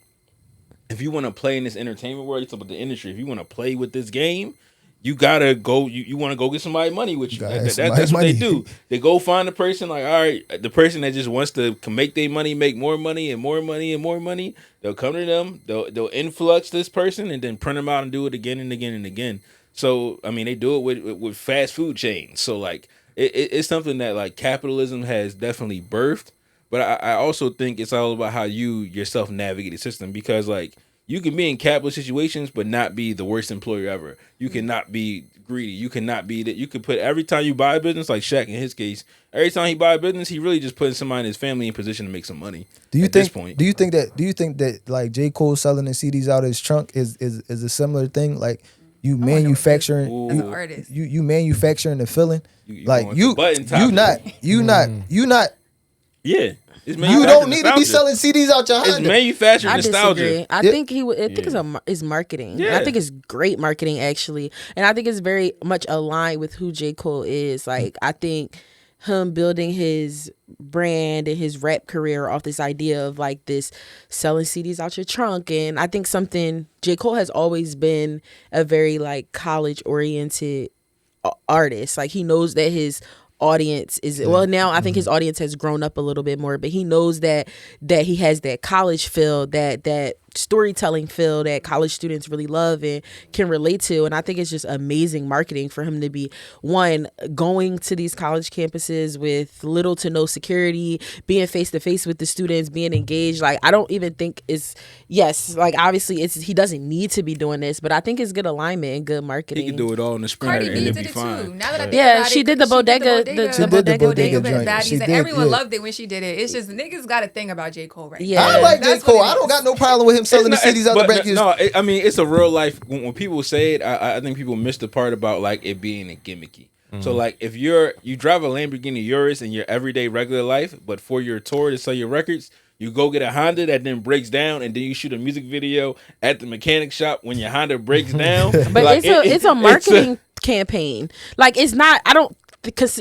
if you want to play in this entertainment world, it's about the industry. If you want to play with this game, you gotta go. You want to go get somebody money with you. Gotta have That's somebody what they money. do. They go find the person like, all right, the person that just wants to make their money, make more money and more money and more money. They'll come to them. They'll influx this person and then print them out and do it again and again and again. So I mean, they do it with fast food chains. So like, it's something that like capitalism has definitely birthed. But I also think it's all about how you yourself navigate the system because like you can be in capitalist situations but not be the worst employer ever. You cannot be greedy. You cannot be that. You could put every time you buy a business, like Shaq in his case, every time he buy a business, he really just putting somebody in his family in position to make some money. Do you at think? this point? Do you think that like J. Cole selling the CDs out of his trunk is a similar thing? Like you wanna know what manufacturing Ooh. As you, an artist. you manufacturing the feeling. You Like going you to button you not Yeah, it's you manufactured don't need to be nostalgia. selling CDs out your It's Honda. manufactured I nostalgia. disagree. I Yeah. think I think it's marketing. And Yeah. I think it's great marketing actually, and I think it's very much aligned with who J. Cole is. Like I think him building his brand and his rap career off this idea of like this selling CDs out your trunk, and I think something J. Cole has always been a very like college oriented artist. Like he knows that his audience is well now I think his audience has grown up a little bit more, but he knows that he has that college feel that storytelling feel that college students really love and can relate to. And I think it's just amazing marketing for him to be going to these college campuses with little to no security, being face to face with the students, being engaged. Like, I don't even think obviously he doesn't need to be doing this, but I think it's good alignment and good marketing. He can do it all in the sprinter Cardi and B it'd did be it fine. too. Now that I think Yeah, about she it, did the bodega joint. baddies, She and did, everyone yeah. loved it when she did it. It's just niggas got a thing about J. Cole right Yeah. now. I like J. That's Cole. what it I don't is. got no problem with him selling the cities out the back. I mean, it's a real life. When people say it, I think people miss the part about like it being a gimmicky. So like if you drive a Lamborghini Urus in your everyday regular life, but for your tour to sell your records, you go get a Honda that then breaks down, and then you shoot a music video at the mechanic shop when your Honda breaks down. But like, it's a marketing campaign. Like, it's not. I don't because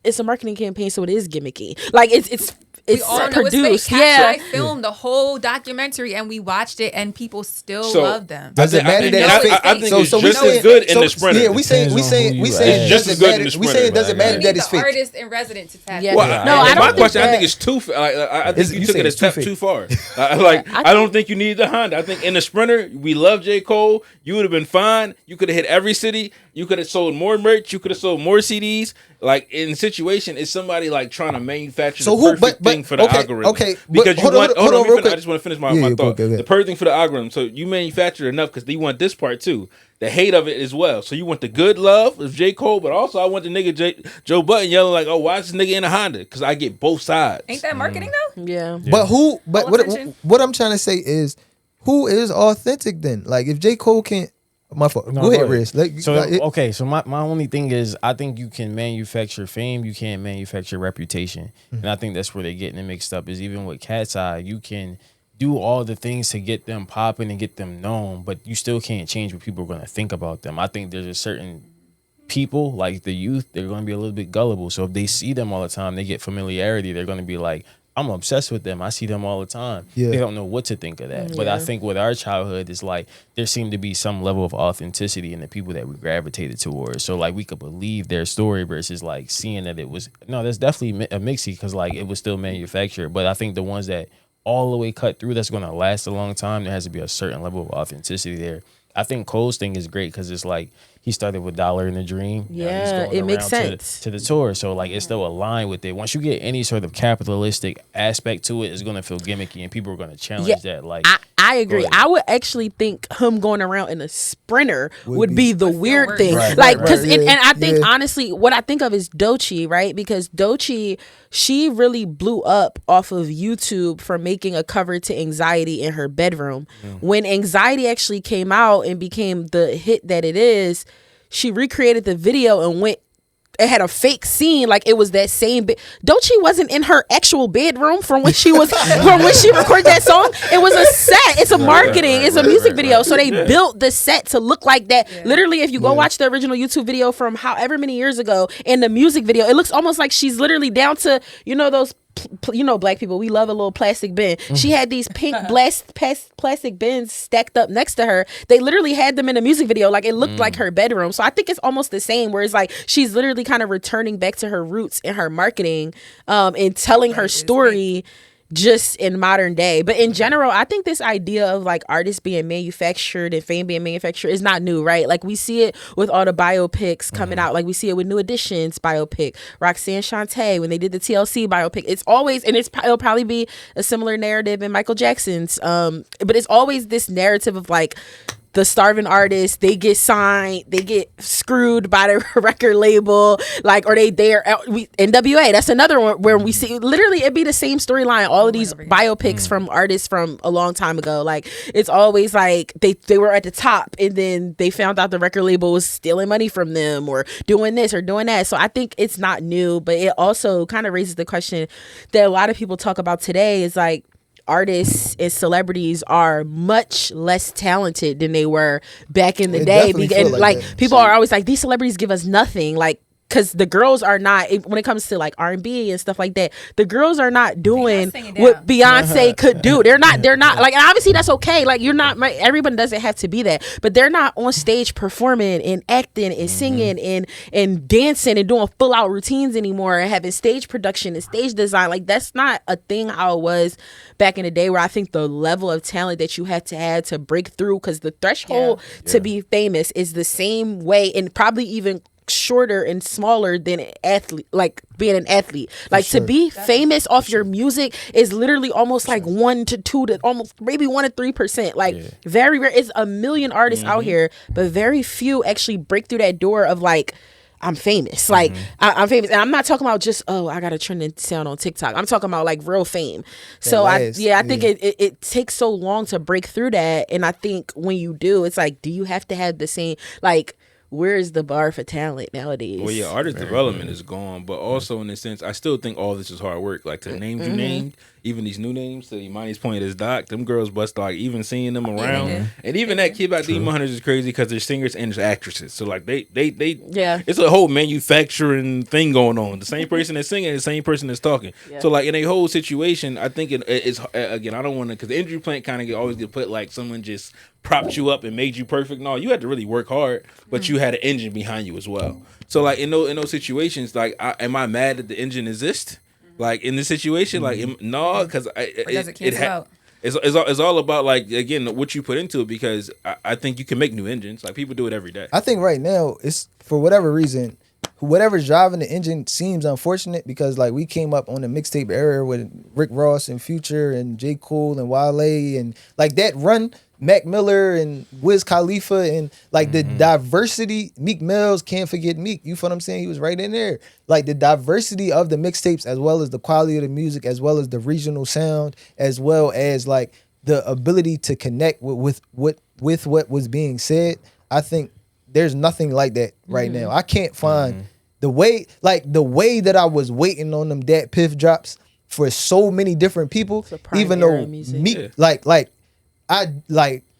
it's a marketing campaign, so it is gimmicky. Like it's We all know produced. it's fake. Cat Yeah. Eye filmed the whole documentary, and we watched it, and people still So, love them. Does it matter that it's fake? I think it's we just saying- as good in the sprinter. Yeah, we saying Depends on who you it ask. Just as doesn't good in matter. the We saying it sprinter, doesn't right? matter You that need it's the fake. artist in resident to tap. Yeah. in. Well, No, I don't my think question. I that- think it's too. I think you You took said it a it's too step fake. too far. I don't think you need the Honda. I think in the sprinter, we love J. Cole. You would have been fine. You could have hit every city. You could have sold more merch. You could have sold more CDs. Like in the situation, it's somebody like trying to manufacture So the who- perfect but- thing for the okay, algorithm. okay, but because you hold on, want. hold on, Let me real finish. quick. I just want to finish my Yeah, thought. go ahead. The perfect thing for the algorithm. So you manufacture enough because you want this part too. The hate of it as well. So you want the good love of J. Cole, but also I want the nigga Joe Budden yelling like, "Oh, why is this nigga in a Honda?" Because I get both sides. Ain't that marketing though? Yeah. But who? But All attention. what I'm trying to say is, who is authentic then? Like if J. Cole can't, my fault. No, go ahead, go ahead. Riz. Like, So it- so my only thing is I think you can manufacture fame, you can't manufacture reputation. And I think that's where they're getting it mixed up is even with Cat's Eye, you can do all the things to get them popping and get them known, but you still can't change what people are going to think about them. I think there's a certain people like the youth, they're going to be a little bit gullible. So if they see them all the time, they get familiarity, they're going to be like, I'm obsessed with them. I see them all the time. Yeah. They don't know what to think of that. But I think with our childhood, it's like there seemed to be some level of authenticity in the people that we gravitated towards. So like we could believe their story versus like seeing that it was that's definitely a mixie because like it was still manufactured. But I think the ones that all the way cut through that's going to last a long time, there has to be a certain level of authenticity there. I think Cole's thing is great because it's like he started with Dollar in the Dream. Now he's Yeah, going it makes around sense. to the tour. So like it's still aligned with it. Once you get any sort of capitalistic aspect to it, it's gonna feel gimmicky and people are gonna challenge that. Like I agree. Go ahead. I would actually think him going around in a sprinter would be the weird worse. thing. Right, Like, right, because, right, and I think yeah. honestly, what I think of is Doechii, right? Because Doechii, she really blew up off of YouTube for making a cover to Anxiety in her bedroom. When Anxiety actually came out and became the hit that it is, she recreated the video and it had a fake scene, like it was that same Doechii wasn't in her actual bedroom from when she was from when she recorded that song. It was a set. It's a marketing. It's a music video. So they built the set to look like that. Literally, if you go watch the original YouTube video from however many years ago, in the music video, it looks almost like she's literally down to those. Black people, we love a little plastic bin. She had these pink plastic bins stacked up next to her. They literally had them in a music video. Like, it looked like her bedroom. So I think it's almost the same, where it's like she's literally kind of returning back to her roots in her marketing and telling her story just in modern day. But in general, I think this idea of like artists being manufactured and fame being manufactured is not new, right? Like we see it with all the biopics coming out. Like we see it with New Edition's biopic, Roxanne Shante when they did the TLC biopic. It's always, and it'll probably be a similar narrative in Michael Jackson's. But it's always this narrative of like the starving artists, they get signed, they get screwed by the record label, like, or NWA. That's another one where we see literally it'd be the same storyline. All of these biopics from artists from a long time ago, like it's always like they were at the top and then they found out the record label was stealing money from them or doing this or doing that. So I think it's not new, but it also kind of raises the question that a lot of people talk about today is like, artists and celebrities are much less talented than they were back in the It day. definitely feel And like like that. people are always like, these celebrities give us nothing. Like because the girls are not, when it comes to like R&B and stuff like that, the girls are not doing singing what down. Beyonce could do. They're not like, and obviously that's okay. Like, you're not, everyone doesn't have to be that, but they're not on stage performing and acting and singing and dancing and doing full out routines anymore and having stage production and stage design. Like, that's not a thing how it was back in the day, where I think the level of talent that you had to break through, because the threshold to be famous is the same way, and probably even shorter and smaller than athlete, like being an athlete. Like, to be famous off your music is literally almost like 1 to 2 to almost maybe 1 to 3%. Like, very rare. It's a million artists out here, but very few actually break through that door of like, I'm famous. Like, I'm famous. And I'm not talking about just, oh, I got a trending sound on TikTok. I'm talking about like real fame. So I think it takes so long to break through that. And I think when you do, it's like, do you have to have the same, like, where is the bar for talent nowadays? Well, yeah, artist development is gone, but also in a sense, I still think all this is hard work. Like, the names you named, even these new names, to Imani's point, is Doc, them girls bust, like, even seeing them around. And even that kid about Demon Hunters is crazy because they're singers and they're actresses. So, like, they it's a whole manufacturing thing going on. The same person that's singing, the same person that's talking. So, like, in a whole situation, I think it's, again, I don't want to, because the injury plant kind of always get put like someone just propped you up and made you perfect. No, you had to really work hard, but you had an engine behind you as well. So, like, in those situations, like, am I mad that the engine exists? Like, in this situation, like, no, because it's all about, like, again, what you put into it, because I think you can make new engines. Like, people do it every day. I think right now, it's, for whatever reason, whatever's driving the engine seems unfortunate, because like, we came up on the mixtape era with Rick Ross and Future and J. Cole and Wale, and like that run, Mac Miller and Wiz Khalifa, and like the diversity, Meek Mills, can't forget Meek, you feel what I'm saying? He was right in there. Like, the diversity of the mixtapes, as well as the quality of the music, as well as the regional sound, as well as like the ability to connect with what was being said. I think there's nothing like that right now. I can't find the way that I was waiting on them Dat Piff drops for so many different people, even though Meek,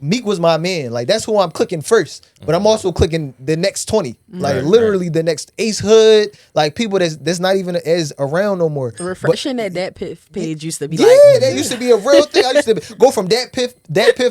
Meek was my man. Like, that's who I'm clicking first. But I'm also clicking the next 20. Like, literally the next Ace Hood. Like, people that's not even as around no more. Refreshing that Piff page used to be that used to be a real thing. I used to go from Dat Piff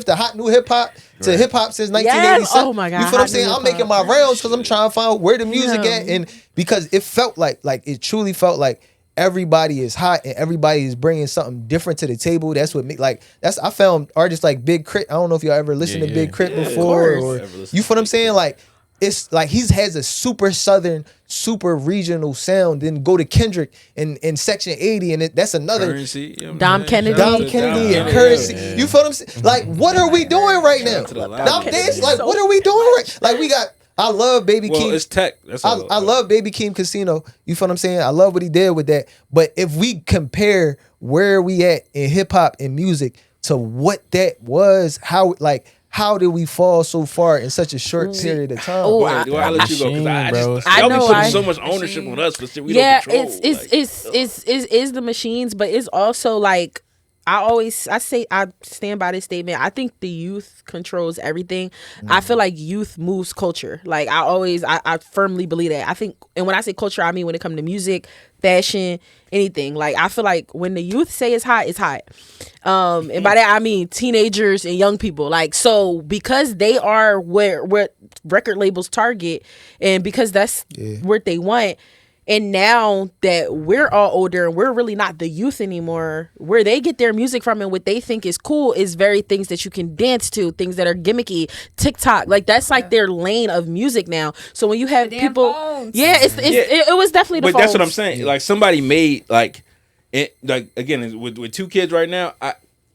to hot new hip hop to hip hop since 1987. Yes. Oh my God. You feel what I'm saying? I'm making my rounds because I'm trying to find where the music at. And because it felt like it truly felt like everybody is hot and everybody is bringing something different to the table. That's what I found artists like Big Crit. I don't know if y'all ever listened to Big Crit before, or you feel what I'm saying? Like, it's like he has a super southern, super regional sound. Then go to Kendrick in Section 80, and that's another Currency, Dom Kennedy and Currency. You feel what I'm saying? Like, what are we doing right now? What are we doing right? Like, we got. I love Baby Keem. It's tech. That's all. I love Baby Keem Casino. You feel what I'm saying? I love what he did with that. But if we compare where we at in hip hop and music to what that was, how did we fall so far in such a short period of time? I'll let you go, because y'all be putting so much ownership on us, but still we don't control. It's the machines, but it's also like, I stand by this statement. I think the youth controls everything. I feel like youth moves culture. Like, I firmly believe that. I think, and when I say culture, I mean when it comes to music, fashion, anything. Like, I feel like when the youth say it's hot, it's hot. And by that I mean teenagers and young people. Like, so because they are where record labels target, and because that's what they want. And now that we're all older and we're really not the youth anymore, where they get their music from and what they think is cool is very things that you can dance to, things that are gimmicky, TikTok, like that's like their lane of music now. So when you have people, it was definitely the phones. But that's what I'm saying. Like, somebody made like again with 2 kids right now,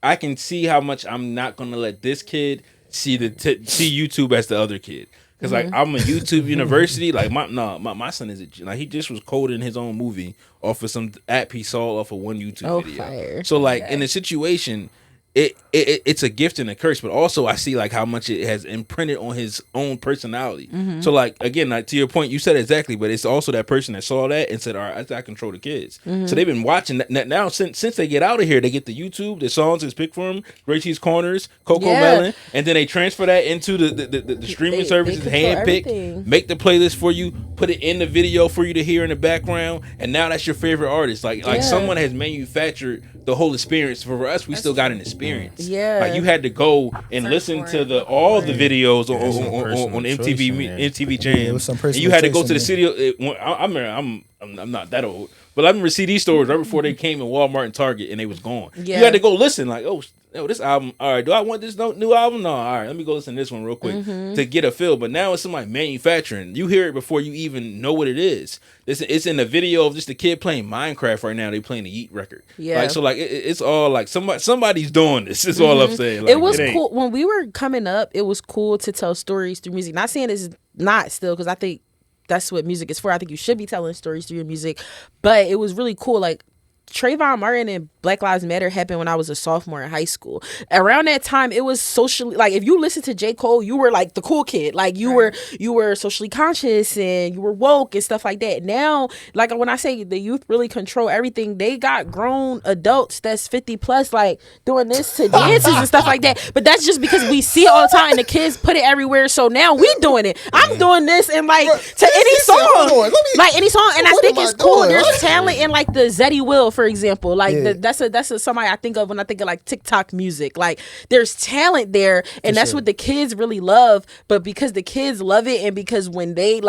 I can see how much I'm not gonna let this kid see see YouTube as the other kid. Cause like, I'm a YouTube university. Like, my son is like, he just was coding his own movie off of some app he saw off of one YouTube video. Fire. So like, in a situation, it's a gift and a curse, but also I see like how much it has imprinted on his own personality. So like again, like to your point, you said exactly, but it's also that person that saw that and said, all right, I control the kids. So they've been watching that now since they get out of here. They get the YouTube, the songs is picked from Great Cheese Corners, Coco Melon, and then they transfer that into the streaming services, handpick, make the playlist for you, put it in the video for you to hear in the background, and now that's your favorite artist. Like someone has manufactured the whole experience. For us, we still got an experience. Like you had to go and listen to all the videos on MTV Jam. And you had to go to the studio. I'm not that old, but I remember CD stores right before they came in Walmart and Target, and they was gone. You had to go listen. Like, oh, this album. All right, do I want this new album? No. All right, let me go listen to this one real quick to get a feel. But now it's somebody manufacturing. You hear it before you even know what it is. It's in the video of just a kid playing Minecraft right now. They playing the Yeet record. Yeah. Like, so like it's all like somebody's doing this. Is all I'm saying. Like, it was cool when we were coming up. It was cool to tell stories through music. Not saying it's not still, because I think that's what music is for. I think you should be telling stories through your music, but it was really cool. Like Trayvon Martin and Black Lives Matter happened when I was a sophomore in high school. Around that time, it was socially, like, if you listen to J. Cole, you were like the cool kid. Like you were socially conscious and you were woke and stuff like that. Now, like when I say the youth really control everything, they got grown adults that's 50 plus, like doing this to dances and stuff like that. But that's just because we see it all the time and the kids put it everywhere. So now we doing it. I'm doing this and like to any song, like any song. And I think it's cool. There's talent in like the Zeddy Will, for example. Like that's somebody I think of when I think of like TikTok music. Like there's talent there, and that's what the kids really love. But because the kids love it, and because when they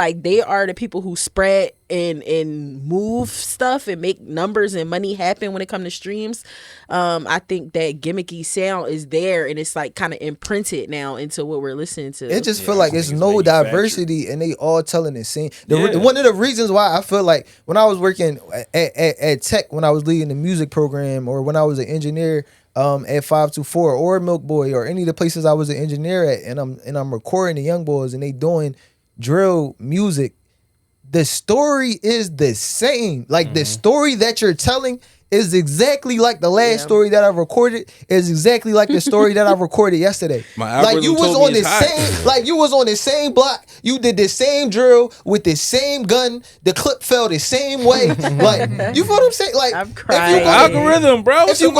are the people who spread and move stuff and make numbers and money happen when it comes to streams, I think that gimmicky sound is there, and it's like kind of imprinted now into what we're listening to. It just feel like it's no diversity, and they all telling the same. One of the reasons why I feel like when I was working at Tech, when I was leading the music program, or when I was an engineer at 524 or Milk Boy, or any of the places I was an engineer at, and I'm recording the young boys and they doing drill music, the story is the same. Like the story that you're telling is exactly like the last story that I recorded is exactly like the story that I recorded yesterday. Like you was on the same, like you was on the same block. You did the same drill with the same gun. The clip fell the same way. Like you feel what I'm saying? Like I'm crying. If you algorithm, bro. If you're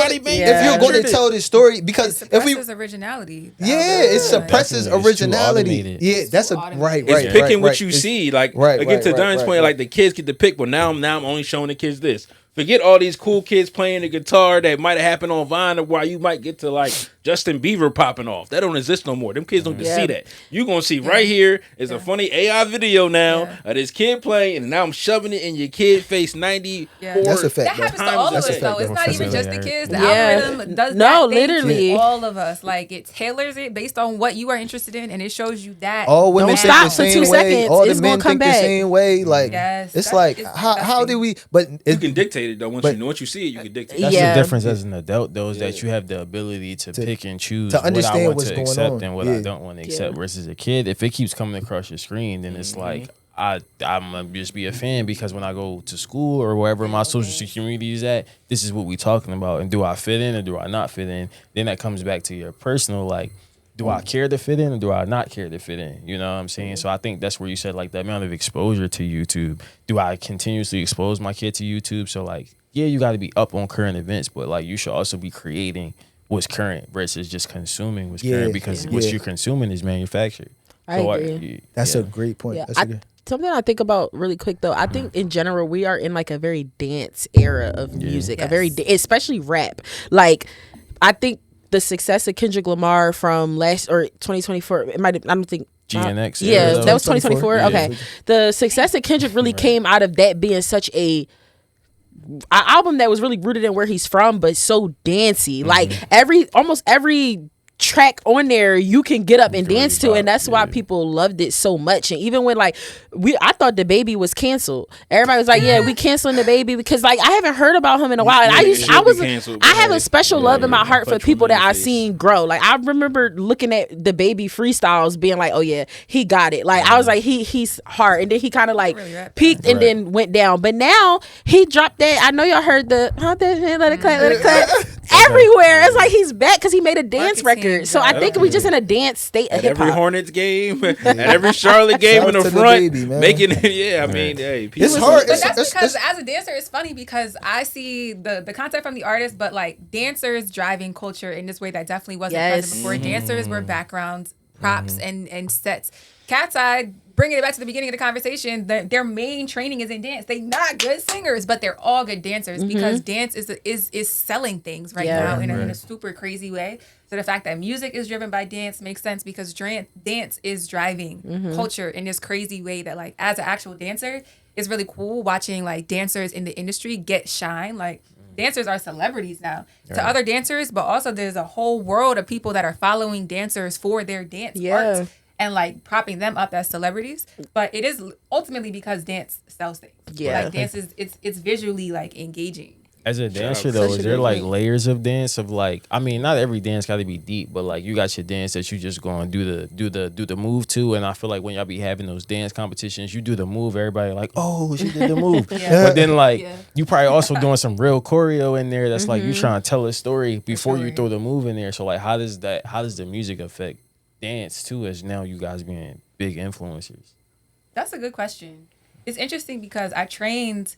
going to tell this story, because if we originality, it suppresses originality. Yeah, that's right. It's picking what you see. Like again, to Don's point, like the kids get to pick, but now I'm only showing the kids this. Forget all these cool kids playing the guitar that might have happened on Vine, or why you might get to like Justin Bieber popping off. That don't exist no more. Them kids don't get to see that. You gonna see right here is a funny AI video now of this kid playing, and now I'm shoving it in your kid face 94. That's a fact. That happens to all of us though. It's not even just the kids. The algorithm does literally all of us. Like it tailors it based on what you are interested in, and it shows you that. All women think the same way. All the men think the same way. Like it's like how do we? But you can dictate it though. Once you see it, you can dictate. That's the difference as an adult, though, is that you have the ability to pick and choose to understand what I want what's to going accept on and what I don't want to accept. Versus a kid, if it keeps coming across your screen, then it's like I'm gonna just be a fan because when I go to school or wherever my social security is at, this is what we talking about. And do I fit in or do I not fit in? Then that comes back to your personal, like, do I care to fit in or do I not care to fit in? You know what I'm saying? So I think that's where you said, like, the amount of exposure to YouTube. Do I continuously expose my kid to YouTube? So, like, yeah, you got to be up on current events, but, like, you should also be creating what's current versus just consuming what's current, because what you're consuming is manufactured. I agree. That's a great point. Yeah. Something I think about really quick though, I think in general we are in like a very dance era of music, a very especially rap. Like I think the success of Kendrick Lamar from 2024, it might, I don't think GNX. That was 2024. Okay, the success of Kendrick really came out of that being such a album that was really rooted in where he's from, but so dancey. Like almost every track on there you can get up and dance to, and that's why people loved it so much. And even when I thought the baby was canceled, everybody was like, yeah, we canceling the baby, because like I haven't heard about him in a while, and I have a special love in my heart for people that I've seen grow. Like I remember looking at the baby freestyles being like, oh yeah, he got it. Like I was like, he's hard, and then he kind of like peaked and then went down. But now he dropped that, I know y'all heard the let it cut everywhere. It's like he's back because he made a dance Marketing, record. So I think we just in a dance state of At hip every hop. Hornets game, at every Charlotte game Shout in out the to the front, baby, man. making it. Yeah, I mean, hey, people It's hard. But It's, that's it's, because it's, as a dancer, it's funny because I see the content from the artist, but like dancers driving culture in this way that definitely wasn't Yes. present before. Dancers were backgrounds, props, and sets. Cat's Eye, bringing it back to the beginning of the conversation, their main training is in dance. They're not good singers, but they're all good dancers because dance is selling things right Yeah. now in a super crazy way. So the fact that music is driven by dance makes sense because dance is driving culture in this crazy way that like as an actual dancer, it's really cool watching like dancers in the industry get shine. Like dancers are celebrities now to other dancers, but also there's a whole world of people that are following dancers for their dance art and like propping them up as celebrities. But it is ultimately because dance sells things. Yeah. Like dance is it's visually like engaging. As a dancer out. though, Such is a there good like point. layers of dance of like I mean not every dance got to be deep, but like you got your dance that you just going to do the move to, and I feel like when y'all be having those dance competitions, you do the move, everybody like oh she did the move, but then like you probably also doing some real choreo in there that's like you trying to tell a story before you sure. throw the move in there. So like how does the music affect dance too as now you guys being big influencers? That's a good question. It's interesting because I trained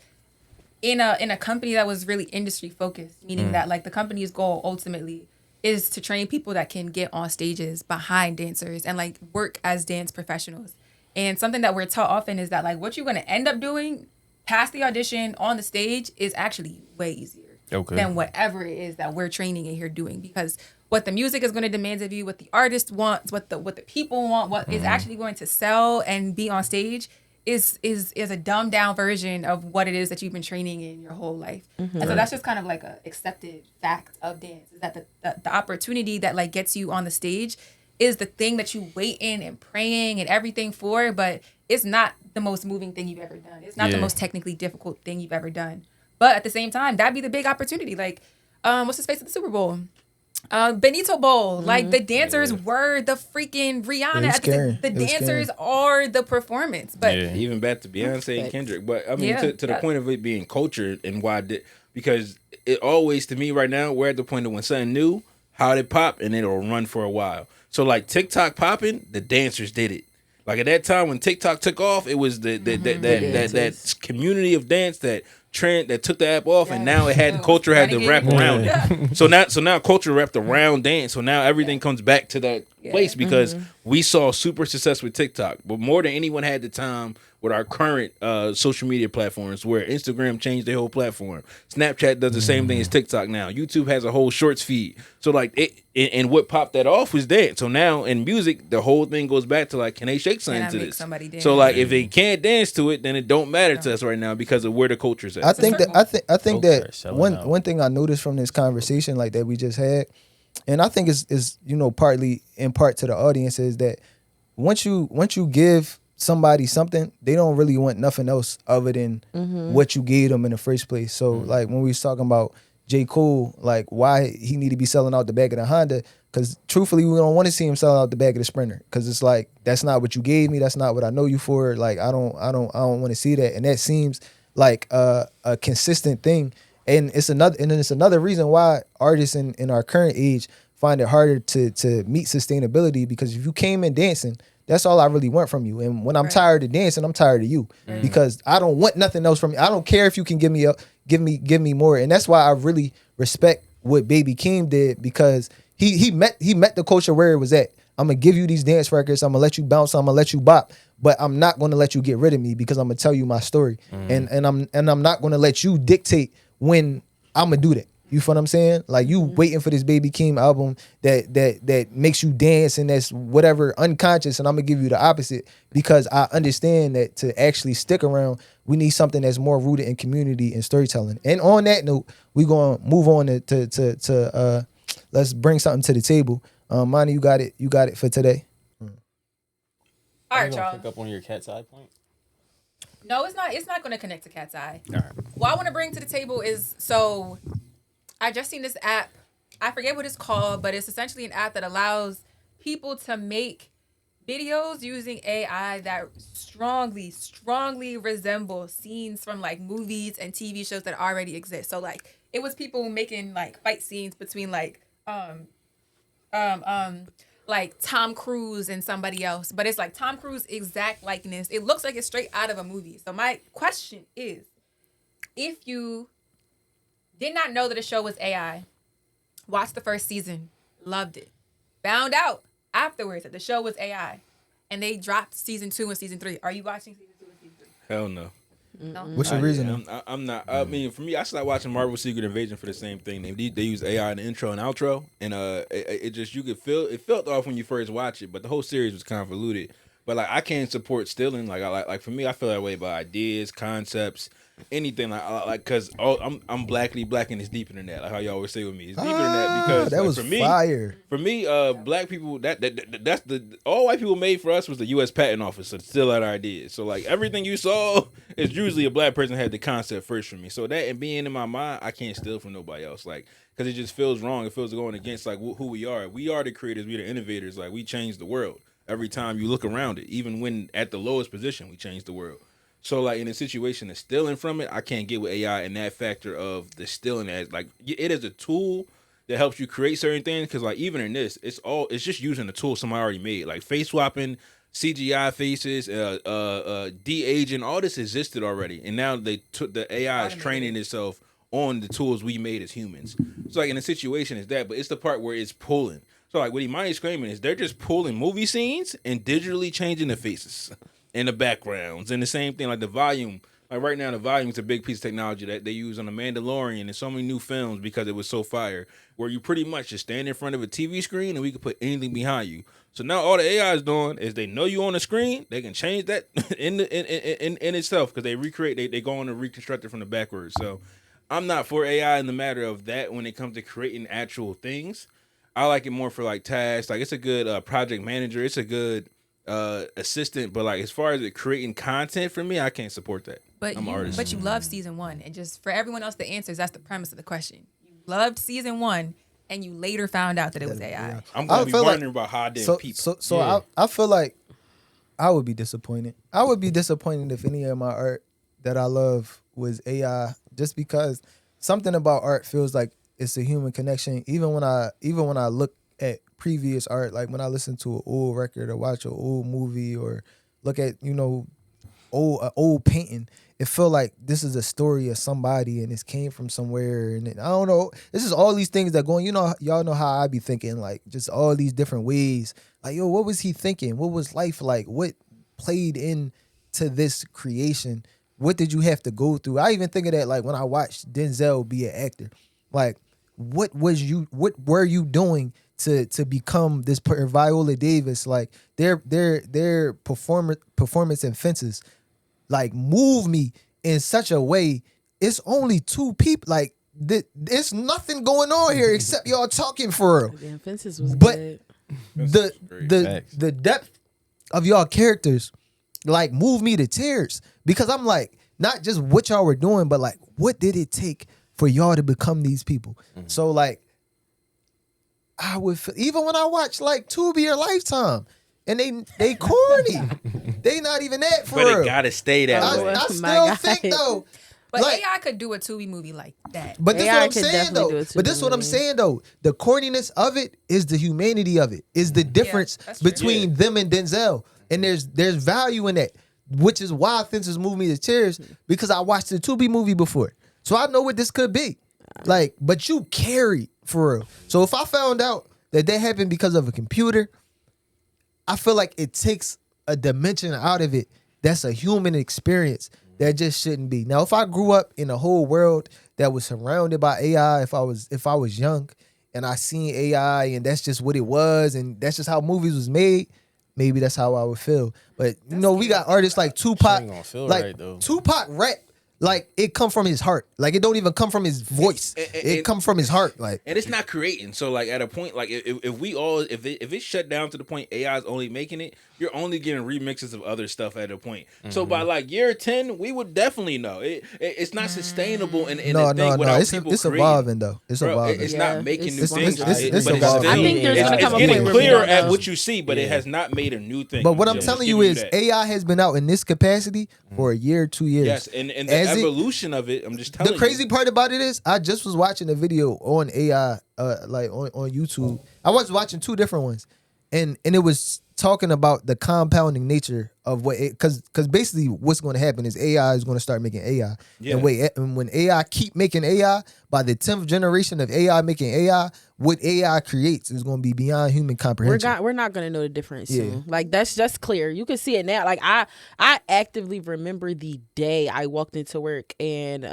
in a company that was really industry focused, meaning that like the company's goal ultimately is to train people that can get on stages behind dancers and like work as dance professionals. And something that we're taught often is that like what you're going to end up doing past the audition on the stage is actually way easier than whatever it is that we're training in here doing, because what the music is going to demand of you, what the artist wants, what the people want, what is actually going to sell and be on stage is a dumbed down version of what it is that you've been training in your whole life. And so that's just kind of like a accepted fact of dance, is that the opportunity that like gets you on the stage is the thing that you wait in and praying and everything for, but it's not the most moving thing you've ever done. It's not the most technically difficult thing you've ever done. But at the same time, that'd be the big opportunity. Like, what's his face at the Super Bowl? Benito Bowl. Like the dancers were the freaking Rihanna. was At scary. the It was dancers are the performance. But even back to Beyonce and Kendrick. But I mean, Yeah, to the point of it being cultured and because it always, to me right now, we're at the point of when something new, how it pop and it'll run for a while. So like TikTok popping, the dancers did it. Like at that time when TikTok took off, it was that community of dance that trend that took the app off, and now it had culture had to wrap around it. So now culture wrapped around dance. So now everything comes back to that place because we saw super success with TikTok, but more than anyone had the time with our current social media platforms, where Instagram changed their whole platform. Snapchat does the same thing as TikTok now. YouTube has a whole shorts feed. So like and what popped that off was dance. So now in music, the whole thing goes back to like, can they shake something to this? somebody dance? So like if they can't dance to it, then it don't matter to us right now because of where the culture's at. I think that selling out. one thing I noticed from this conversation like that we just had, and I think is partly in part to the audience, is that once you give somebody something, they don't really want nothing else other than what you gave them in the first place. So like when we was talking about J. Cole, like why he need to be selling out the back of the Honda, because truthfully we don't want to see him selling out the back of the Sprinter, because it's like that's not what you gave me, that's not what I know you for. Like I don't want to see that, and that seems like a consistent thing. And it's another reason why artists in our current age find it harder to meet sustainability, because if you came in dancing, that's all I really want from you. And when I'm tired of dancing, I'm tired of you, because I don't want nothing else from you. I don't care if you can give me more. And that's why I really respect what Baby Keem did, because he met the culture where it was at. I'm gonna give you these dance records. I'm gonna let you bounce. I'm gonna let you bop, but I'm not gonna let you get rid of me, because I'm gonna tell you my story, and I'm not gonna let you dictate when I'm gonna do that. You feel what I'm saying? Like you waiting for this Baby Keem album that makes you dance and that's whatever unconscious, and I'm gonna give you the opposite, because I understand that to actually stick around, we need something that's more rooted in community and storytelling. And on that note, we gonna move on to let's bring something to the table. Monty, you got it for today. all right, Pick y'all. up on your Cat's Eye point. No, it's not. It's not going to connect to Cat's Eye. All right. What I want to bring to the table is, so I just seen this app. I forget what it's called, but it's essentially an app that allows people to make videos using AI that strongly resemble scenes from like movies and TV shows that already exist. So like it was people making like fight scenes between like Tom Cruise and somebody else, but it's like Tom Cruise exact likeness. It looks like it's straight out of a movie. So my question is, if you did not know that a show was AI, watched the first season, loved it, found out afterwards that the show was AI, and they dropped season 2 and season 3, are you watching season 2 and season 3? Hell no. No. What's your reason? I'm not. I mean, for me, I started watching Marvel Secret Invasion for the same thing. They use AI in the intro and outro, and it just, you could feel it felt off when you first watch it, but the whole series was convoluted. But like, I can't support stealing. Like for me, I feel that way about ideas, concepts, anything. Like because I'm blackly black, and it's deeper than that. Like how you always say with me, it's deeper than that, because that like, was for me, fire. For me, black people, that's the all white people made for us was the U.S. Patent Office to steal our ideas. So like everything you saw is usually a black person had the concept first for me. So that, and being in my mind, I can't steal from nobody else. Like, because it just feels wrong. It feels going against like who we are. We are the creators. We the innovators. Like, we change the world every time you look around it. Even when at the lowest position, we change the world. So like in a situation of stealing from it, I can't get with AI and that factor of the stealing as like it is a tool that helps you create certain things. Because like even in this, it's just using the tool somebody already made, like face swapping, CGI faces, de-aging. All this existed already, and now they took the AI is training itself on the tools we made as humans. So like in a situation is that, but it's the part where it's pulling. So like what Imani's screaming is they're just pulling movie scenes and digitally changing the faces and the backgrounds, and the same thing like the volume. Like right now, the volume is a big piece of technology that they use on The Mandalorian and so many new films because it was so fire, where you pretty much just stand in front of a TV screen and we can put anything behind you. So now all the AI is doing is they know you on the screen, they can change that in itself, because they recreate, they go on and reconstruct it from the backwards. So I'm not for AI in the matter of that when it comes to creating actual things. I like it more for like tasks. Like it's a good project manager. It's a good assistant, but like as far as it creating content for me, I can't support that. But I'm an artist. But you love season 1, and just for everyone else, the answers, that's the premise of the question. You loved season 1, and you later found out that it was AI. I'm gonna be wondering about how I didn't peep. I feel like I would be disappointed. I would be disappointed if any of my art that I love was AI, just because something about art feels like it's a human connection. Even when I look at previous art, like when I listen to an old record or watch an old movie or look at old painting, it feel like this is a story of somebody and this came from somewhere. And I don't know, this is all these things that going, y'all know how I be thinking, like just all these different ways. Like, yo, what was he thinking? What was life like? What played into this creation? What did you have to go through? I even think of that like when I watched Denzel be an actor. Like, what were you doing to become this Viola Davis? Like their performance in Fences, like, move me in such a way. It's only two people. Like there's nothing going on here except y'all talking for real. Damn, Fences was But good. the depth of y'all characters like move me to tears, because I'm like, not just what y'all were doing, but like what did it take for y'all to become these people? Mm-hmm. So like I would feel, even when I watch like Tubi or Lifetime, and they corny. They not even that for real. But it gotta stay that way. I still think though. But like, AI could do a Tubi movie like that. But this is what AI I'm could saying though. definitely do a But this is what I'm Tubi saying though. The corniness of it is the humanity of it. Is the difference that's true. between them and Denzel. And there's value in that, which is why Fences moved me to tears, because I watched the Tubi movie before. So I know what this could be. Like, but you carried for real. So if I found out that happened because of a computer, I feel like it takes a dimension out of it that's a human experience that just shouldn't be. Now, if I grew up in a whole world that was surrounded by AI, if I was young and I seen AI and that's just what it was and that's just how movies was made, maybe that's how I would feel. But we got artists like Tupac, ain't gonna feel like right, though. Tupac rap. Like, it come from his heart. Like, it don't even come from his voice. It come from his heart. Like, and it's not creating. So like at a point, like if it's shut down to the point AI is only making it, you're only getting remixes of other stuff at a point. Mm-hmm. So by like year 10, we would definitely know it's not sustainable. And no. It's evolving though. It's evolving. It's not making new things. It's evolving. I think there's gonna come a point getting where we clearer don't at know. what you see, but it has not made a new thing. But what I'm telling you is AI has been out in this capacity for a year, 2 years. Yes, and as crazy evolution of it. I'm just telling the crazy part about it is I just was watching a video on AI, like on YouTube. I was watching two different ones, and it was talking about the compounding nature of what it, because basically what's going to happen is AI is going to start making AI, Yeah. and when AI keep making AI, by the 10th generation of AI making AI, what AI creates is going to be beyond human comprehension. We're not gonna know the difference Yeah. soon. Like that's just clear. You can see it now. Like I actively remember the day I walked into work and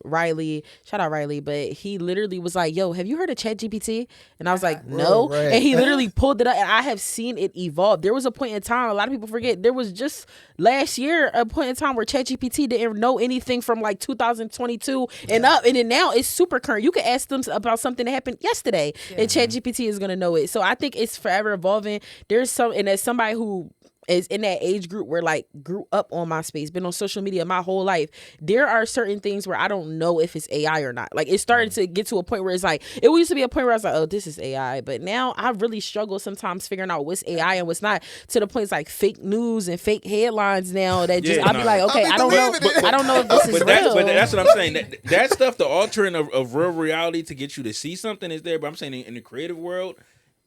Riley, shout out Riley, but he literally was like, "Yo, have you heard of ChatGPT?" And I was like, "No." Right. And he literally pulled it up, and I have seen it evolve. There was a point in time, a lot of people forget, there was just last year a point in time where ChatGPT didn't know anything from like 2022 and up, and then now it's super current. You can ask them about something that happened yesterday, and ChatGPT is gonna know it. So I think it's forever evolving. There's some, and as somebody who is in that age group where like grew up on MySpace, been on social media my whole life, there are certain things where I don't know if it's AI or not. Like it started to get to a point where it's like, it used to be a point where I was like, oh, this is AI, but now I really struggle sometimes figuring out what's AI and what's not, to the point it's like fake news and fake headlines now that just I'll be like, okay, I don't know, I don't know if this is But real. that's what I'm saying. That stuff, the altering of real reality to get you to see something is there. But I'm saying in the creative world,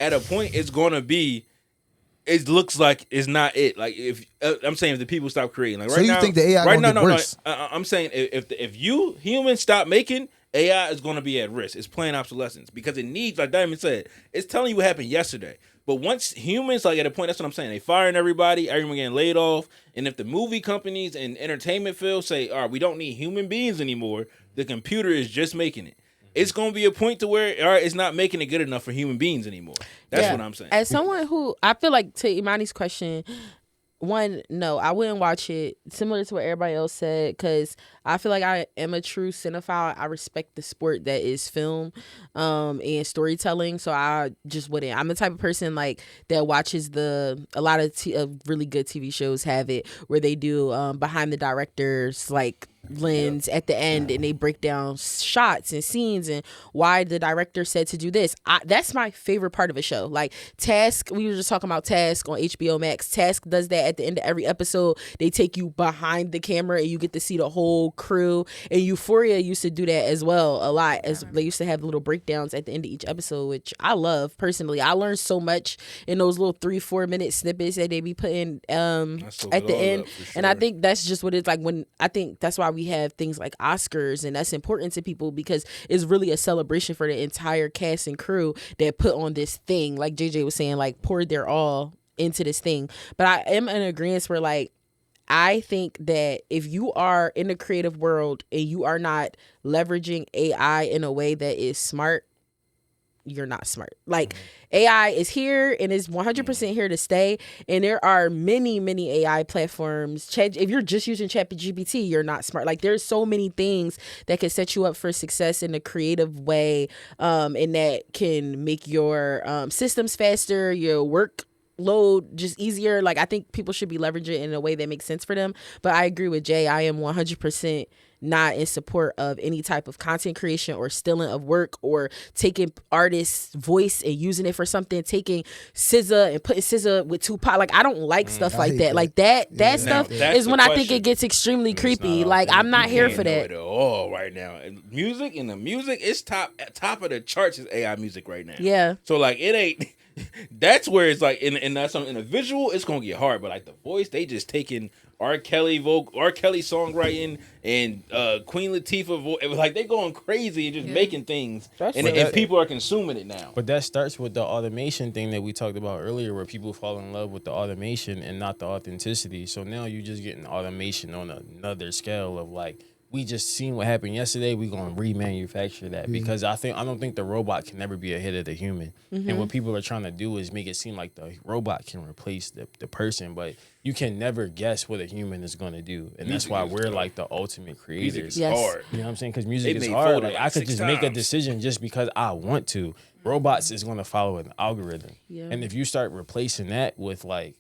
at a point, it's gonna be. It looks like it's not it. Like if I'm saying if the people stop creating, like So right you now, think the AI right gonna now, get worse? I'm saying if you humans stop making, AI is going to be at risk. It's playing obsolescence because it needs, like Diamond said, it's telling you what happened yesterday. But once humans, like at a point, that's what I'm saying, they firing everybody getting laid off, and if the movie companies and entertainment field say, all right, we don't need human beings anymore, the computer is just making it. It's going to be a point to where, all right, it's not making it good enough for human beings anymore. That's what I'm saying. As someone who, I feel like, to Imani's question, one, no, I wouldn't watch it. Similar to what everybody else said, because I feel like I am a true cinephile. I respect the sport that is film and storytelling. So I just wouldn't. I'm the type of person like that watches a lot of really good TV shows have it where they do behind the director's like lens at the end, and they break down shots and scenes and why the director said to do this. That's my favorite part of a show. Like Task, we were just talking about Task on HBO Max. Task does that at the end of every episode. They take you behind the camera and you get to see the whole crew. And Euphoria used to do that as well a lot, as they used to have little breakdowns at the end of each episode, which I love personally. I learned so much in those little 3-4 minute snippets that they be putting at the end. And I think that's just what it's like. When I think that's why we have things like Oscars, and that's important to people because it's really a celebration for the entire cast and crew that put on this thing, like JJ was saying, like poured their all into this thing. But I am in agreement where like I think that if you are in the creative world and you are not leveraging AI in a way that is smart, you're not smart. Like AI is here and is 100% here to stay. And there are many, many AI platforms. If you're just using ChatGPT, you're not smart. Like there's so many things that can set you up for success in a creative way, and that can make your systems faster, your work load just easier. Like I think people should be leveraging it in a way that makes sense for them. But I agree with Jay. I am 100% not in support of any type of content creation or stealing of work or taking artists' voice and using it for something, taking SZA and putting SZA with Tupac. Like I don't like stuff like that. Like that stuff is when I think it gets extremely creepy. Like I'm not here for that. At all right now. And music, it's top of the charts is AI music right now. Yeah. So like it ain't. That's where it's like in a visual, it's gonna get hard. But like the voice, they just taking R. Kelly songwriting and Queen Latifah like they going crazy and just making things, and people are consuming it now. But that starts with the automation thing that we talked about earlier, where people fall in love with the automation and not the authenticity. So now you're just getting automation on another scale of like, we just seen what happened yesterday. We gonna remanufacture that because I don't think the robot can never be ahead of the human. And what people are trying to do is make it seem like the robot can replace the person, but you can never guess what a human is gonna do, and that's why we're like the ultimate creators. Music is hard. You know what I'm saying? Because music is hard. Like I could just make a decision just because I want to. Robots is gonna follow an algorithm, and if you start replacing that with like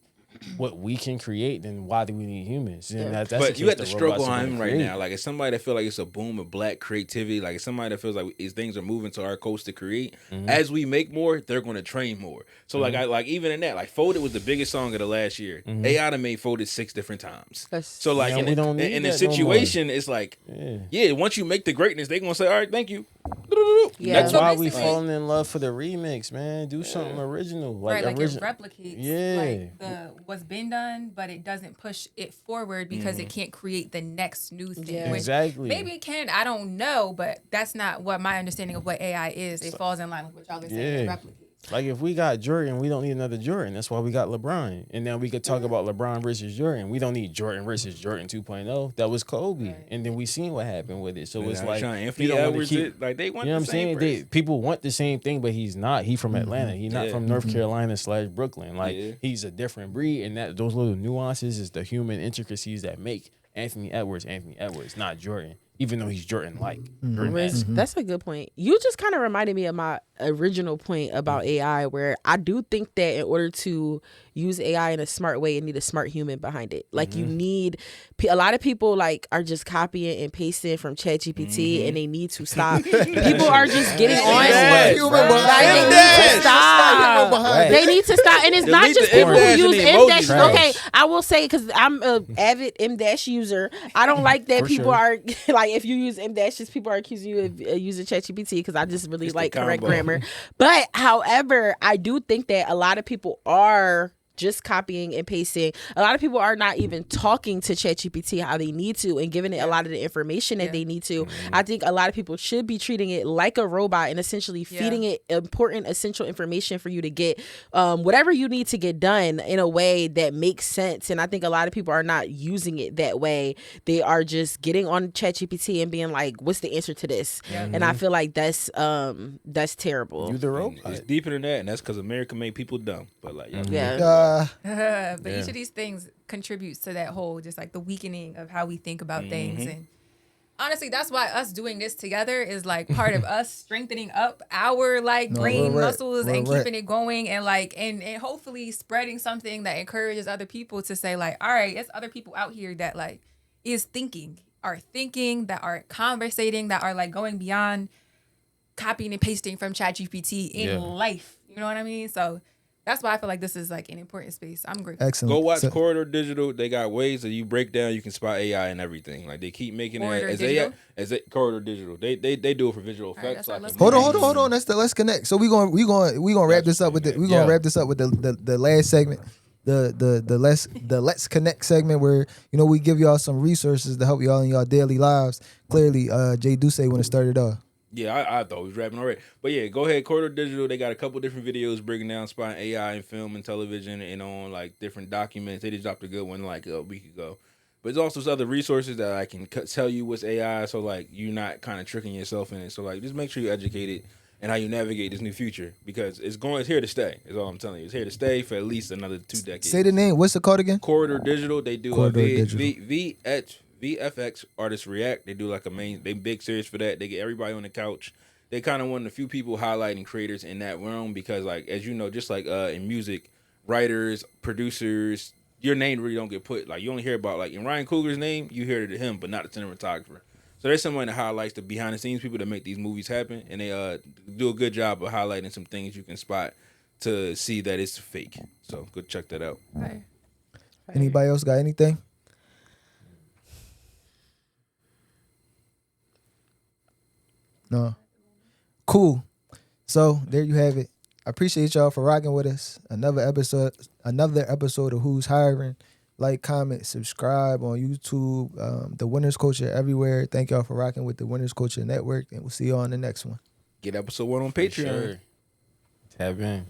what we can create, then why do we need humans? And that's But the you case, have to the struggle robots are on gonna him right create. now. Like, it's somebody that feel like it's a boom of black creativity. Like, it's somebody that feels like these things are moving to our coast to create. As we make more, they're going to train more. So, like even in that, like, Folded was the biggest song of the last year. AI done made Folded 6 different times. So, like, Man, we don't need in the that no more. situation, it's like, yeah, once you make the greatness, they going to say, all right, thank you. Yeah. That's So why we basically- falling in love for the remix, man. Do something original, Right, like it original. replicates Yeah. like the what's been done, but it doesn't push it forward because it can't create the next new thing. Yeah. Which Exactly. maybe it can, I don't know, but that's not what my understanding of what AI is. It falls in line with what y'all are saying. It Yeah. replicates. Like if we got Jordan, we don't need another Jordan. That's why we got LeBron. And then we could talk about LeBron versus Jordan. We don't need Jordan versus Jordan 2.0. That was Kobe. Right. And then we seen what happened with it. So it's Now, like Sean you Anthony don't want to Edwards, keep. like, they want You know what I'm the same saying? person. People want the same thing, but he's not. He from Atlanta. He's not Yeah. from North Carolina / Brooklyn. Like Yeah. he's a different breed, and that those little nuances is the human intricacies that make Anthony Edwards, not Jordan. Even though he's Jordan-like. That's a good point. You just kind of reminded me of my original point about AI, where I do think that in order to use AI in a smart way, you need a smart human behind it. Like you need a lot of people like are just copying and pasting from ChatGPT, and they need to stop. People are just getting on. Yes, Human right. behind Like, they it. need to Human stop. behind it. They need to stop, and it's not Delete just the people who M-dash use and the emoji M-dash. trash. Okay, I will say because I'm a avid M-dash user. I don't like that For people sure. are like if you use M-dashes, people are accusing you of using ChatGPT because I just really It's the like correct combo. grammar. But however, I do think that a lot of people are just copying and pasting. A lot of people are not even talking to ChatGPT how they need to and giving it a lot of the information that they need to. I think a lot of people should be treating it like a robot and essentially feeding it important, essential information for you to get whatever you need to get done in a way that makes sense. And I think a lot of people are not using it that way. They are just getting on ChatGPT and being like, "What's the answer to this?" And I feel like that's terrible. You the And robot. it's deeper than that, and that's because America made people dumb. But like, Yeah. But each of these things contributes to that whole, just like the weakening of how we think about things. And honestly, that's why us doing this together is like part of us strengthening up our like brain real right. muscles and Real right. keeping it going and like and hopefully spreading something that encourages other people to say like, all right, it's other people out here that like are thinking, that are conversating, that are like going beyond copying and pasting from ChatGPT in life. You know what I mean? So that's why I feel like this is like an important space. I'm grateful. Excellent. go watch So- Corridor Digital. They got ways that you break down. You can spot AI and everything. Like they keep making Corridor it as Digital? Corridor Digital. They do it for visual right, effects. that's our like listeners. Hold on. Let's connect. So we gonna wrap this up with the last segment. The let's connect segment where we give y'all some resources to help y'all in y'all daily lives. Clearly, Jay Duce want to start it off. Yeah, I thought we was rapping already. But yeah, go ahead. Corridor Digital, they got a couple different videos breaking down spotting AI in film and television and on like different documents. They just dropped a good one like a week ago. But there's also some other resources that I can tell you what's AI, so like you're not kind of tricking yourself in it. So like just make sure you're educated and how you navigate this new future because it's here to stay. Is all I'm telling you. It's here to stay for at least another 2 decades. Say the name. What's the code again? Corridor Digital, they do Corridor a Digital. VFX Artists React. They do like they big series for that. They get everybody on the couch. They kind of one of the few people highlighting creators in that realm because like as you know, just like in music, writers, producers, your name really don't get put. Like you only hear about like in Ryan Coogler's name, you hear it to him, but not the cinematographer. So there's someone that highlights the behind the scenes people that make these movies happen, and they do a good job of highlighting some things you can spot to see that it's fake. So go check that out. Right. Anybody else got anything? No. Cool. So there you have it. I appreciate y'all for rocking with us. Another episode of Who's Hiring. Like, comment, subscribe on YouTube. The Winners Culture everywhere. Thank y'all for rocking with the Winners Culture Network, and we'll see you on the next one. Get episode 1 on Patreon. Sure. Tap in.